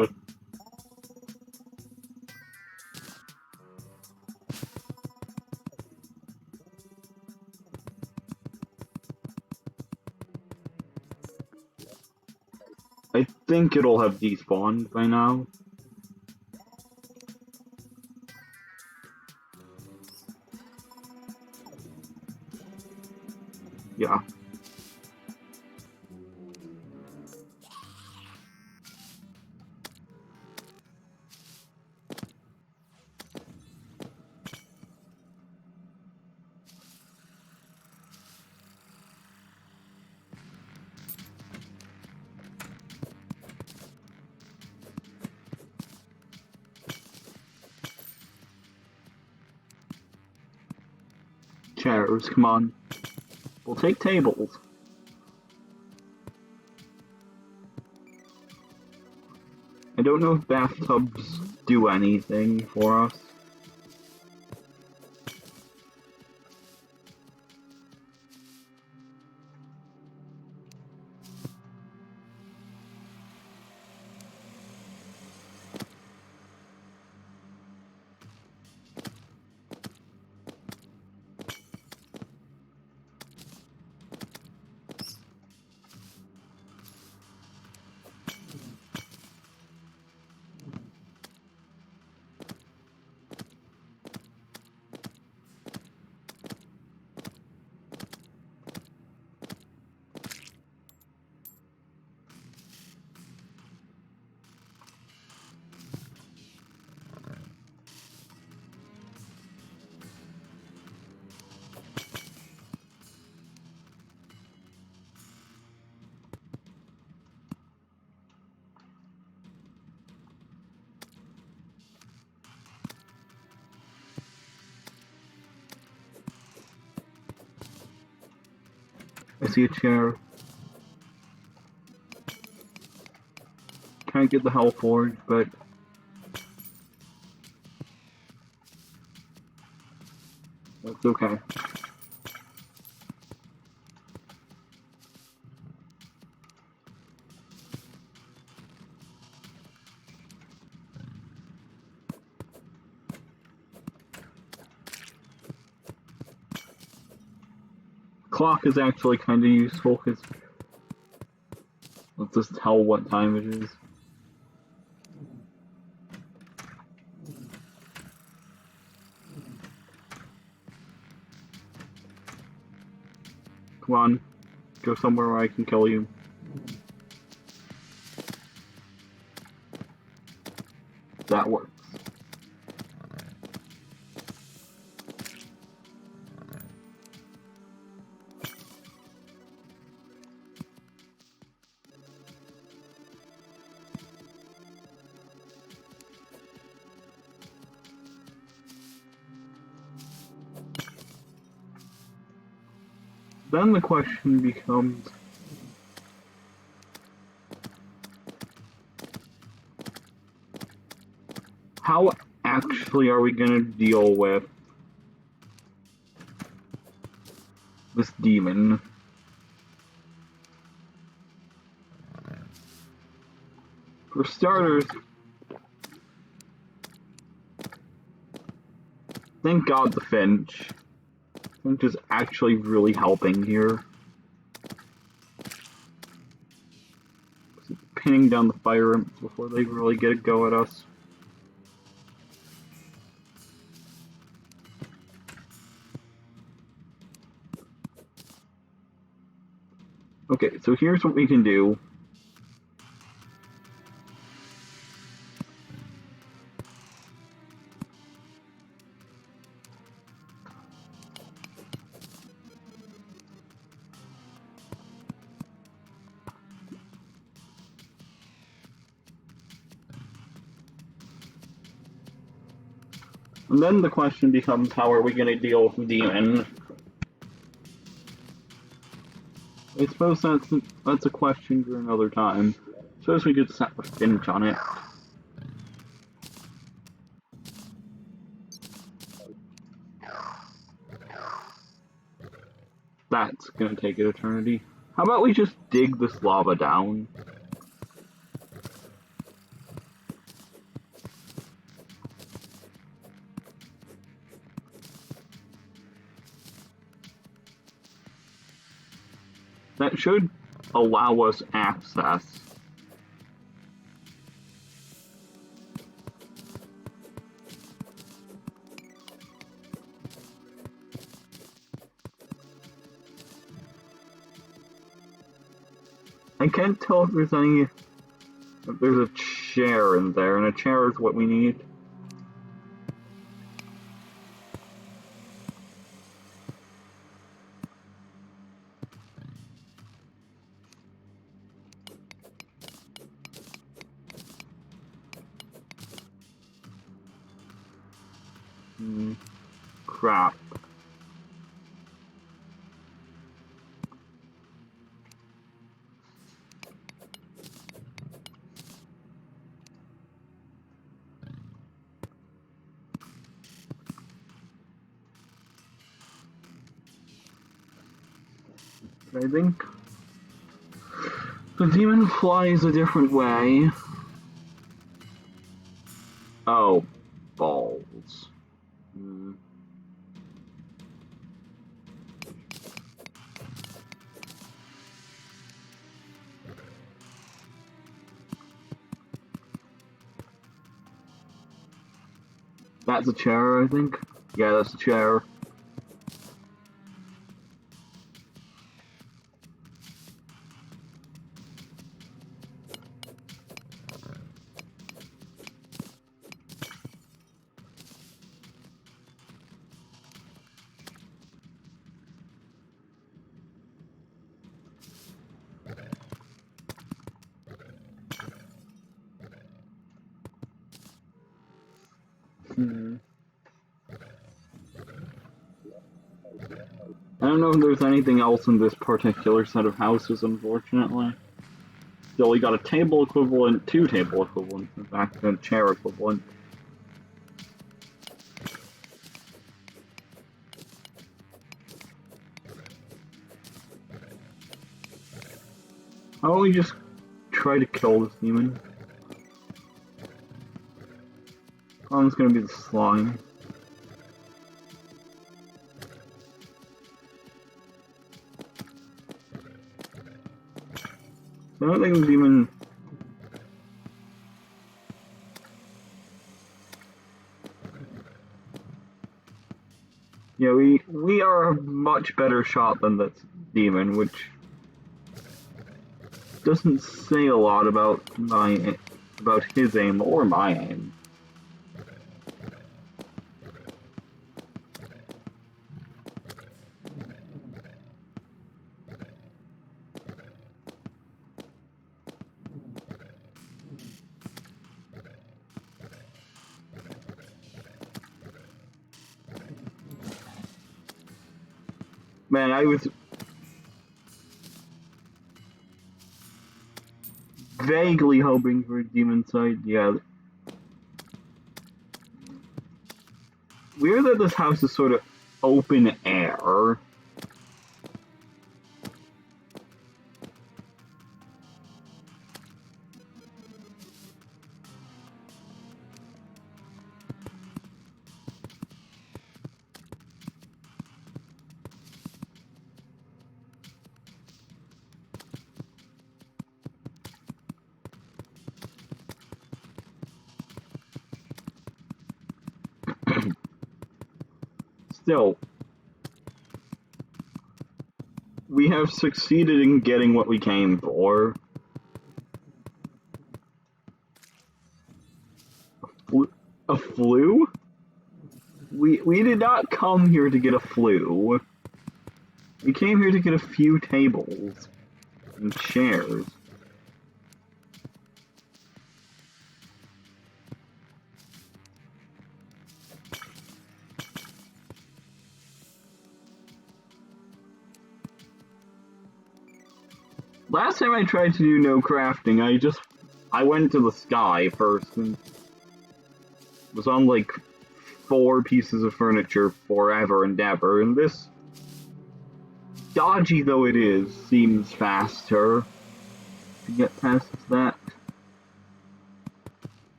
I think it'll have despawned by now. Yeah. Chairs, come on. We'll take tables. I don't know if bathtubs do anything for us. see a chair. Can't get the hell forge, but that's okay. Clock is actually kind of useful because lets us tell what time it is. Come on, go somewhere where I can kill you. That works. Then the question becomes, how actually are we going to deal with this demon? For starters, thank God the Finch. Finch is actually really helping here. Pinning down the fire imps before they really get a go at us. Okay, so here's what we can do. And then the question becomes, how are we going to deal with the demon? I suppose that's a question for another time. Suppose we could set the Finch on it. That's gonna take an eternity. How about we just dig this lava down? That should allow us access. I can't tell if there's any... if there's a chair in there, and a chair is what we need. Crap. I think the demon flies a different way. Oh, balls. That's a chair, I think. Yeah, that's a chair. I don't know if there's anything else in this particular set of houses, unfortunately. Still, we got a table equivalent, two table equivalents, in fact, and a chair equivalent. How about we just try to kill this demon? Problem's gonna be the slime. So I don't think the demon... Yeah, we are a much better shot than this demon, which doesn't say a lot about his aim or my aim. Man, I was vaguely hoping for a demon side. Yeah. Weird that this house is sort of open air. Still, we have succeeded in getting what we came for. A flu? We did not come here to get a flu. We came here to get a few tables and chairs. Last time I tried to do no crafting, I went to the sky first and was on like 4 pieces of furniture forever and ever, and this, dodgy though it is, seems faster to get past that.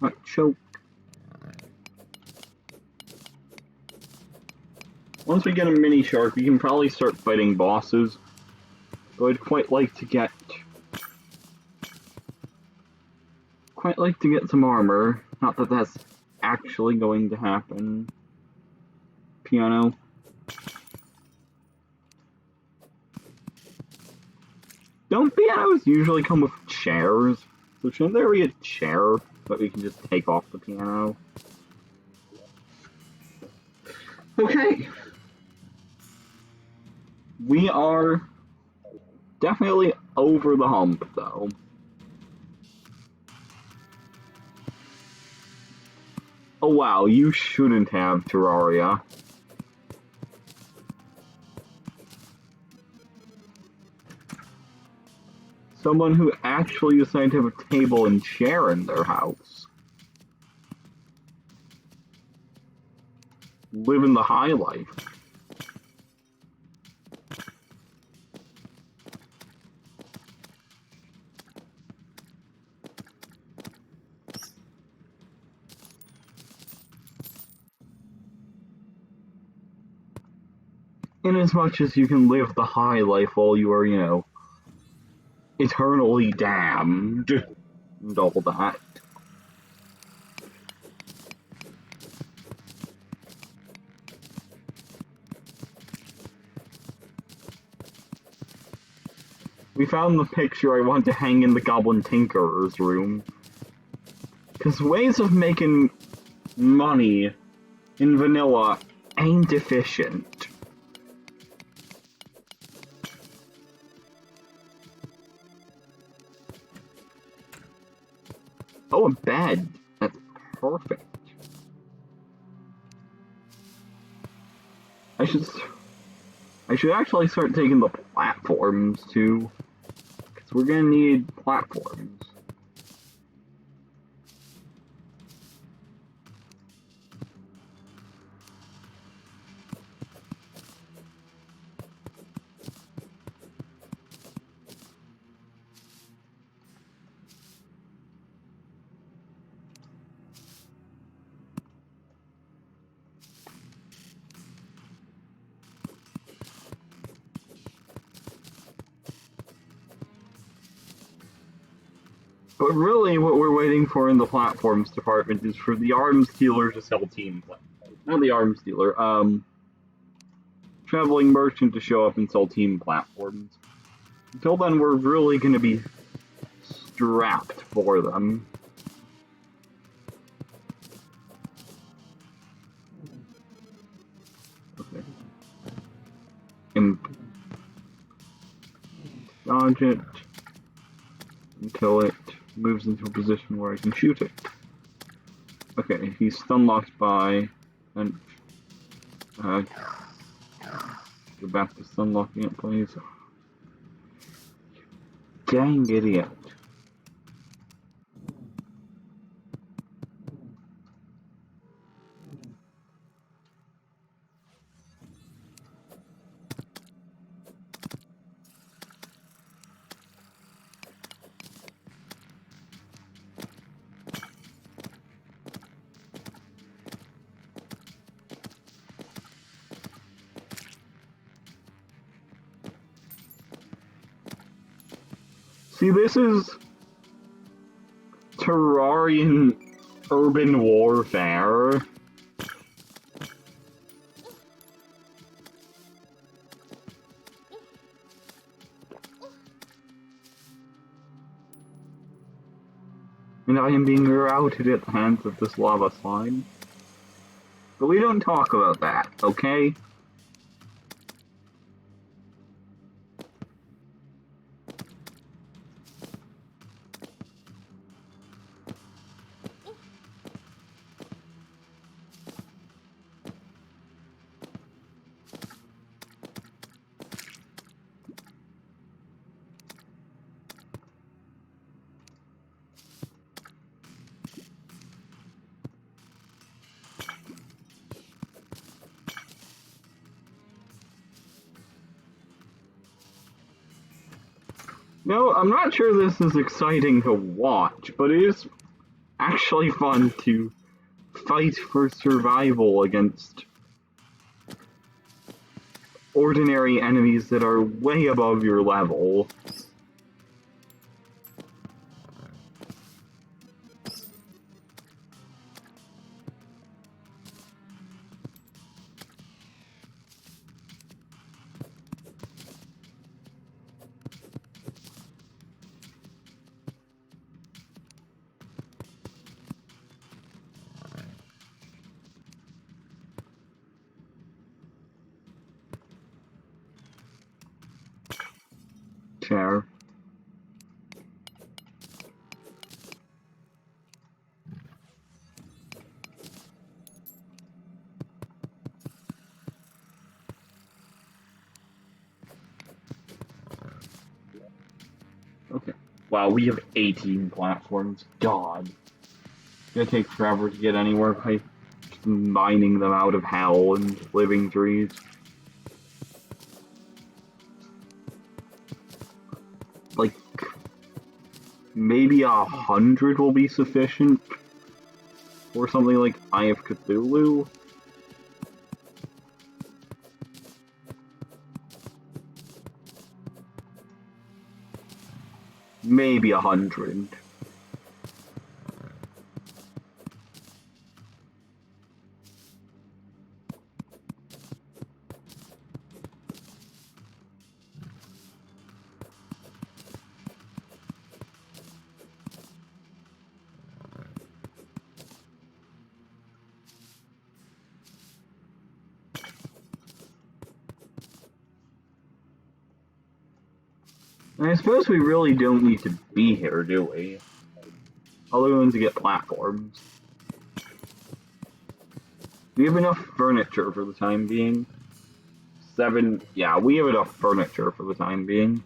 Not choke. Once we get a mini shark, we can probably start fighting bosses. So I'd quite like to get some armor. Not that that's actually going to happen. Piano. Don't pianos usually come with chairs? So shouldn't there be a chair that we can just take off the piano? Okay. We are definitely over the hump, though. Oh wow, you shouldn't have Terraria. Someone who actually decided to have a table and chair in their house. Living the high life. In as much as you can live the high life while you are, you know, eternally damned. And all that. We found the picture I want to hang in the Goblin Tinkerer's room. Because ways of making money in vanilla ain't efficient. Oh, a bed. That's perfect. I should... I should actually start taking the platforms too, because we're gonna need platforms. But really, what we're waiting for in the platforms department is for the arms dealer to sell team platforms. Not the arms dealer, traveling merchant to show up and sell team platforms. Until then, we're really going to be strapped for them. Okay. Imp. Dodge it. Until it moves into a position where I can shoot it. Okay, he's stun locked by... and go back to stun locking it, please. Dang idiot. See, this is Terrarian urban warfare. And I am being routed at the hands of this lava slime. But we don't talk about that, okay? No, I'm not sure this is exciting to watch, but it is actually fun to fight for survival against ordinary enemies that are way above your level. Chair. Okay. Wow, we have 18 platforms. God. It's gonna take forever to get anywhere by just mining them out of hell and living trees. Like, maybe 100 will be sufficient for something like Eye of Cthulhu. Maybe 100. And I suppose we really don't need to be here, do we? Other than to get platforms. We have enough furniture for the time being. 7. Yeah, we have enough furniture for the time being.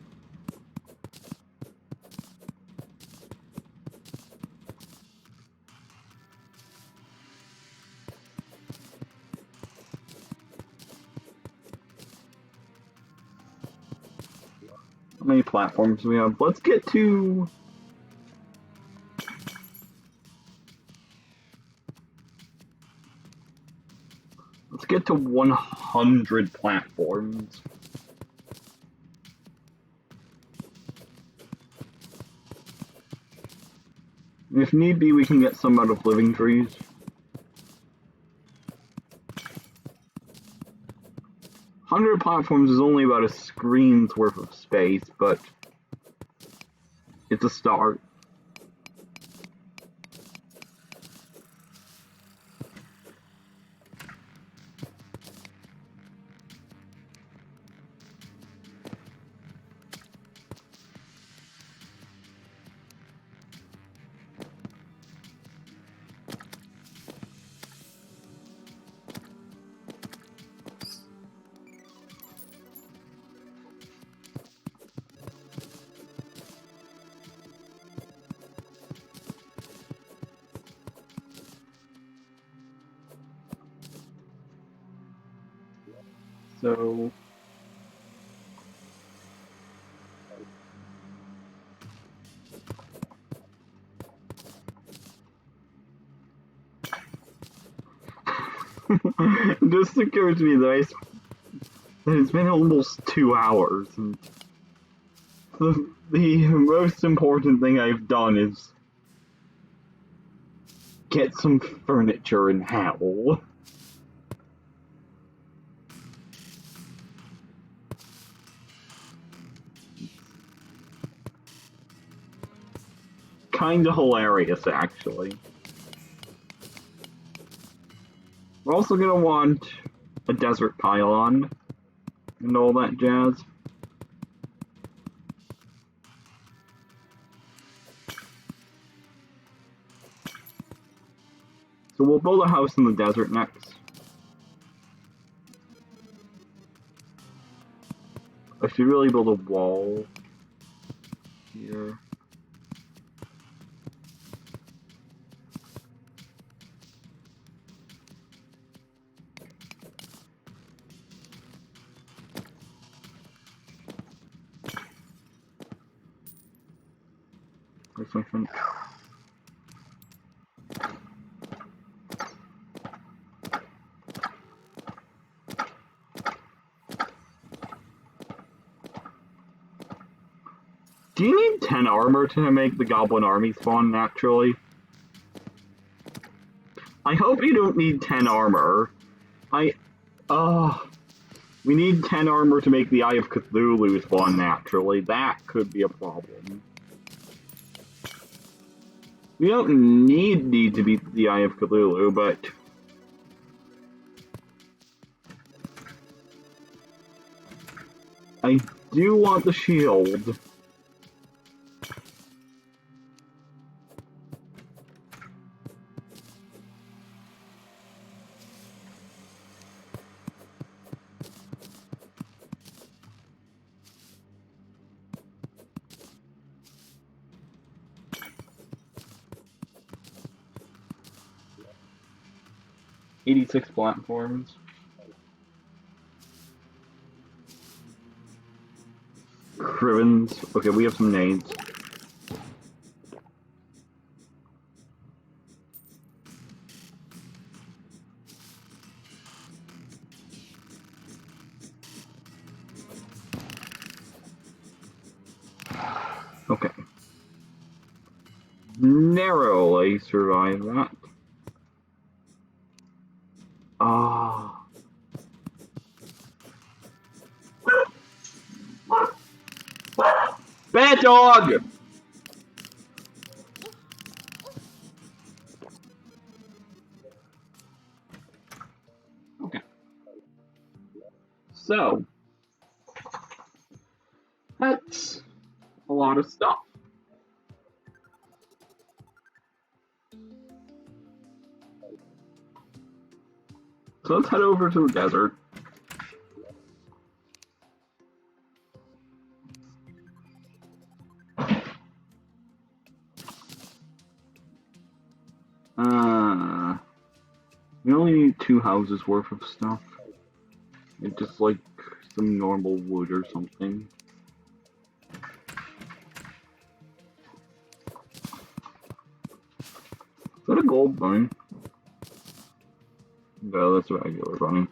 How many platforms do we have? Let's get to... Let's get to 100 platforms. If need be, we can get some out of living trees. 100 platforms is only about a screen's worth of space, but it's a start. So... It just occurred to me that it's been almost 2 hours, and the most important thing I've done is get some furniture in hell. Kinda hilarious, actually. We're also gonna want a desert pylon and all that jazz. So we'll build a house in the desert next. I should really build a wall here. Or something. Do you need 10 armor to make the goblin army spawn naturally? I hope you don't need 10 armor. We need 10 armor to make the Eye of Cthulhu spawn naturally. That could be a problem. We don't need to beat the Eye of Cthulhu, but... I do want the shield. "86 platforms. Crivens. Okay, we have some names. Okay. Narrowly survived that. Ah. Bad dog! Okay. So, that's a lot of stuff. So let's head over to the desert. We only need 2 houses worth of stuff. And just like some normal wood or something. Is that a gold mine? No, that's a regular mine.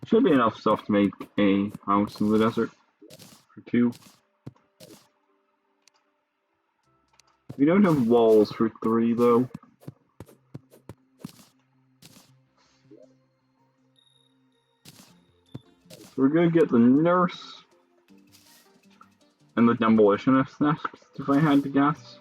Should be enough stuff to make a house in the desert for 2. We don't have walls for 3 though. So we're gonna get the nurse and the demolitionist next, if I had to guess.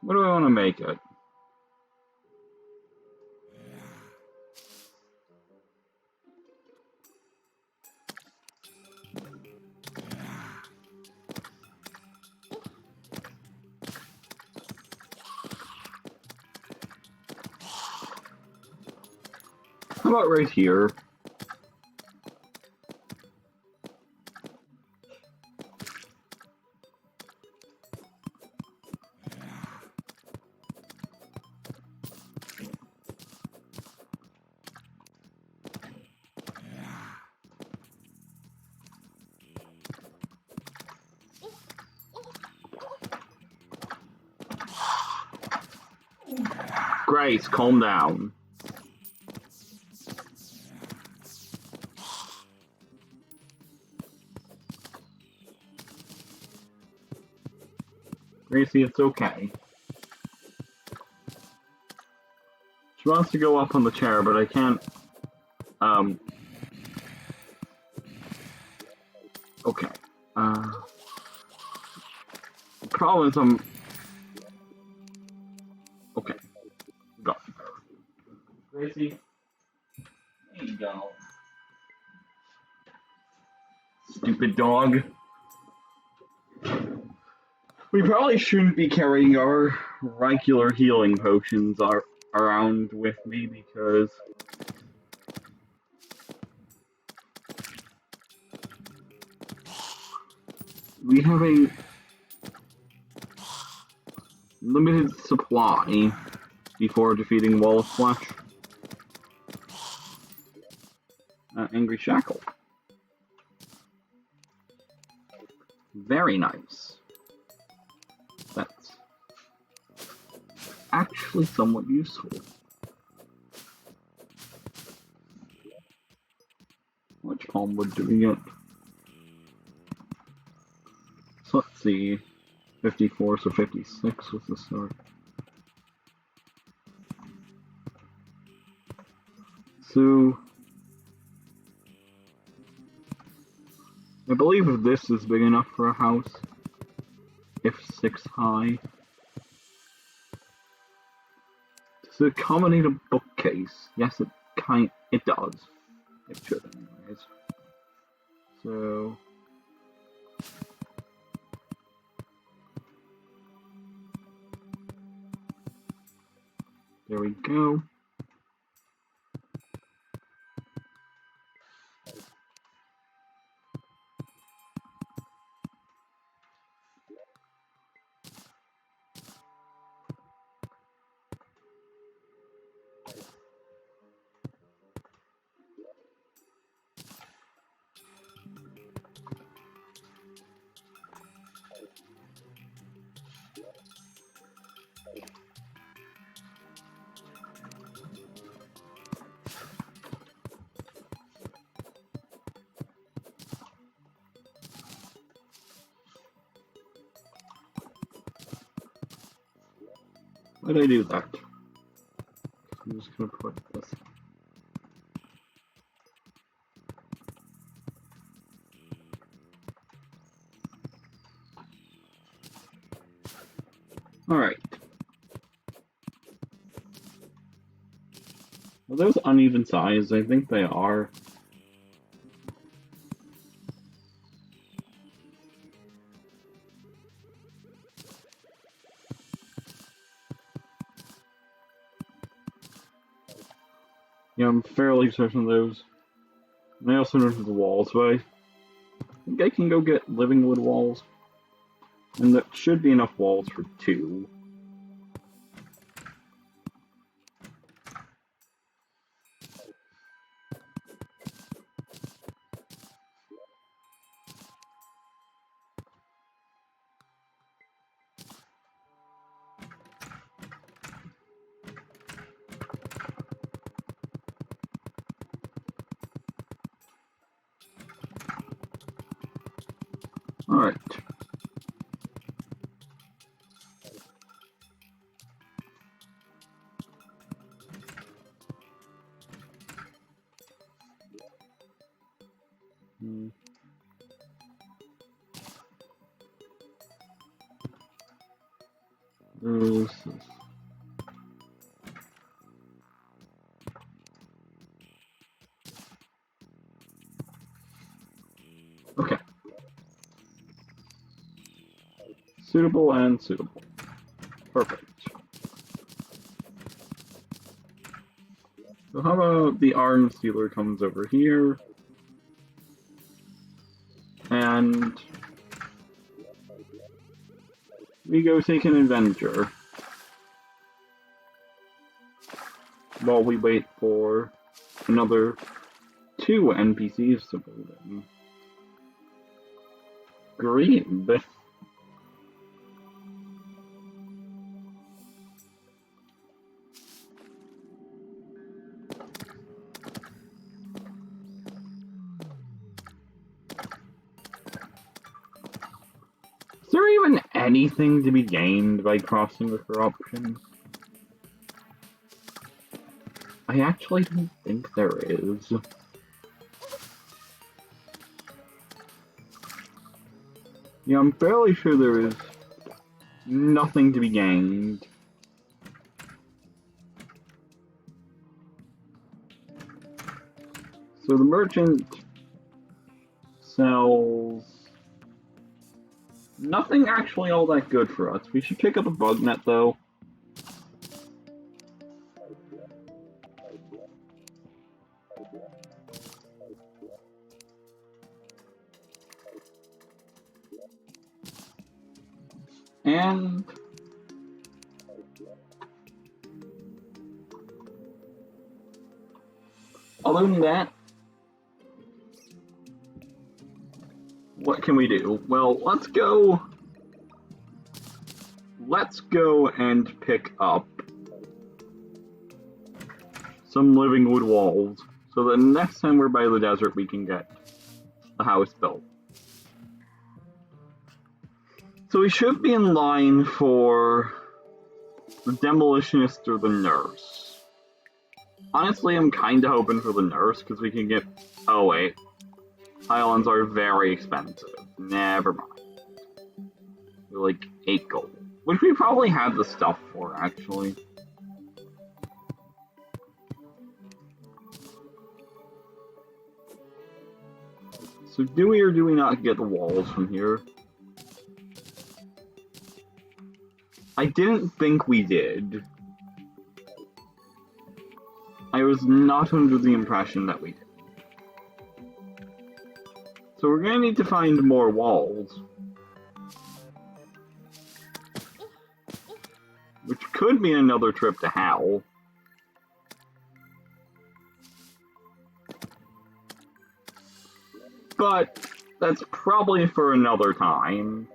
What do I want to make it? How about right here? Grace, calm down. Gracie, it's okay. She wants to go up on the chair, but I can't. Okay. The problem is Okay. Go. Gracie. There you go. Stupid dog. We probably shouldn't be carrying our regular healing potions around with me because we have a limited supply before defeating Wall of Flesh. Angry Shackle. Very nice. That's actually somewhat useful. How much palm wood do we get? So let's see. 54, so 56 was the start. So I believe this is big enough for a house. If 6 high. Does it accommodate a bookcase? Yes, it does. It should anyways. So there we go. Why did I do that? I'm just gonna put this. Alright. Are those uneven sized? I think they are. Yeah, I'm fairly certain those. And I also know the walls, but I think I can go get living wood walls. And that should be enough walls for 2. Alright. This is... Okay. Suitable and suitable. Perfect. So how about the arms dealer comes over here, and we go take an adventure while we wait for another 2 NPCs to move in. Green. Is there even anything to be gained by crossing the corruption? I actually don't think there is. Yeah, I'm fairly sure there is nothing to be gained. So the merchant sells nothing actually all that good for us. We should pick up a bug net though. And other than that, what can we do? Well, let's go and pick up some living wood walls, so that next time we're by the desert we can get the house built. So we should be in line for the demolitionist or the nurse. Honestly, I'm kinda hoping for the nurse, because we can get... Oh wait. Islands are very expensive. Never mind. They're like 8 gold. Which we probably have the stuff for, actually. So do we or do we not get the walls from here? I didn't think we did. I was not under the impression that we did. So we're gonna need to find more walls. Which could mean another trip to Hell. But that's probably for another time.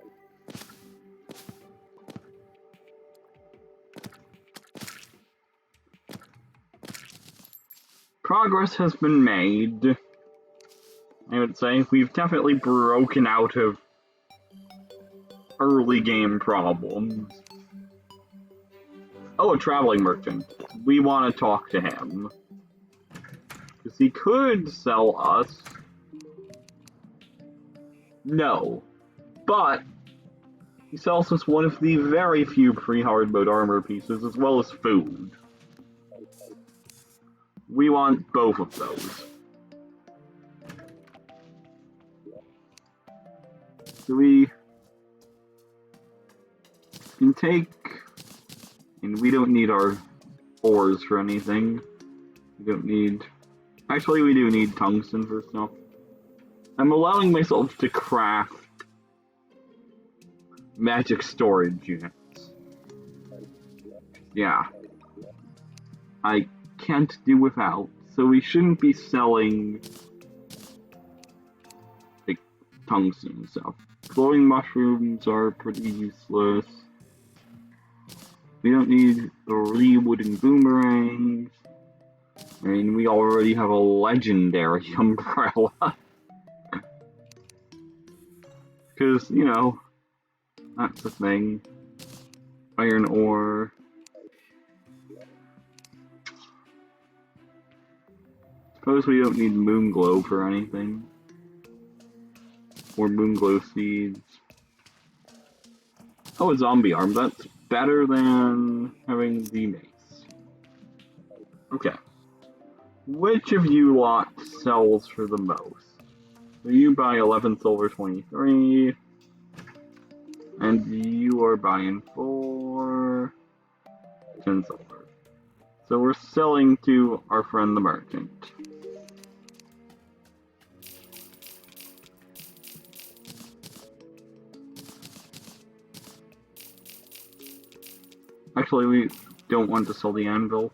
Progress has been made. I would say we've definitely broken out of early game problems. Oh, a traveling merchant. We want to talk to him. Because he could sell us. No. But he sells us one of the very few pre-hard mode armor pieces, as well as food. We want both of those. So we can take, and we don't need our ores for anything. We don't need, actually we do need tungsten for stuff. I'm allowing myself to craft magic storage units. Yeah. I can't do without, so we shouldn't be selling like tungsten and stuff. Glowing mushrooms are pretty useless. We don't need 3 wooden boomerangs. I mean, we already have a legendary umbrella. Because, you know, that's the thing. Iron ore. Suppose we don't need moon glow for anything. Or moon glow seeds. Oh, a zombie arm. That's better than having the mace. Okay. Which of you lot sells for the most? So you buy 11 silver 23. And you are buying for 10 silver. So we're selling to our friend the merchant. Actually, we don't want to sell the anvil,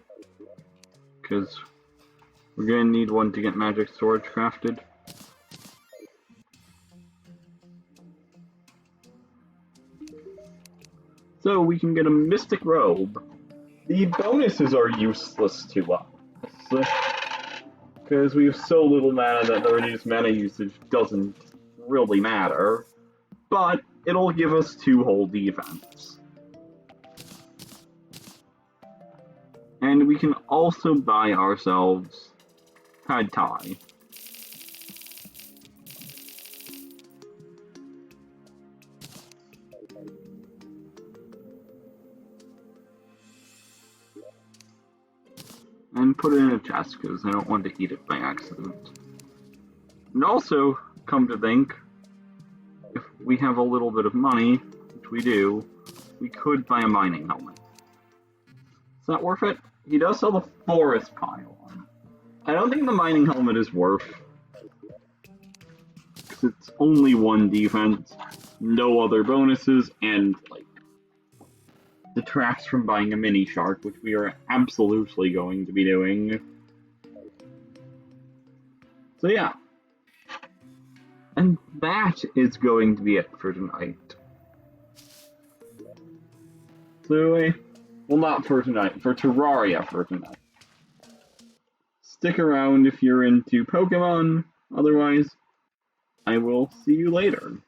because we're going to need one to get magic storage crafted. So we can get a mystic robe. The bonuses are useless to us, because we have so little mana that the reduced mana usage doesn't really matter, but it'll give us 2 whole defense. And we can also buy ourselves pad thai. And put it in a chest because I don't want to eat it by accident. And also, come to think, if we have a little bit of money, which we do, we could buy a mining helmet. Is that worth it? He does sell the forest pylon. I don't think the mining helmet is worth, because it's only 1 defense, no other bonuses, and like detracts from buying a mini shark, which we are absolutely going to be doing. So yeah. And that is going to be it for tonight. So, well, not for tonight, for Terraria for tonight. Stick around if you're into Pokemon, otherwise, I will see you later.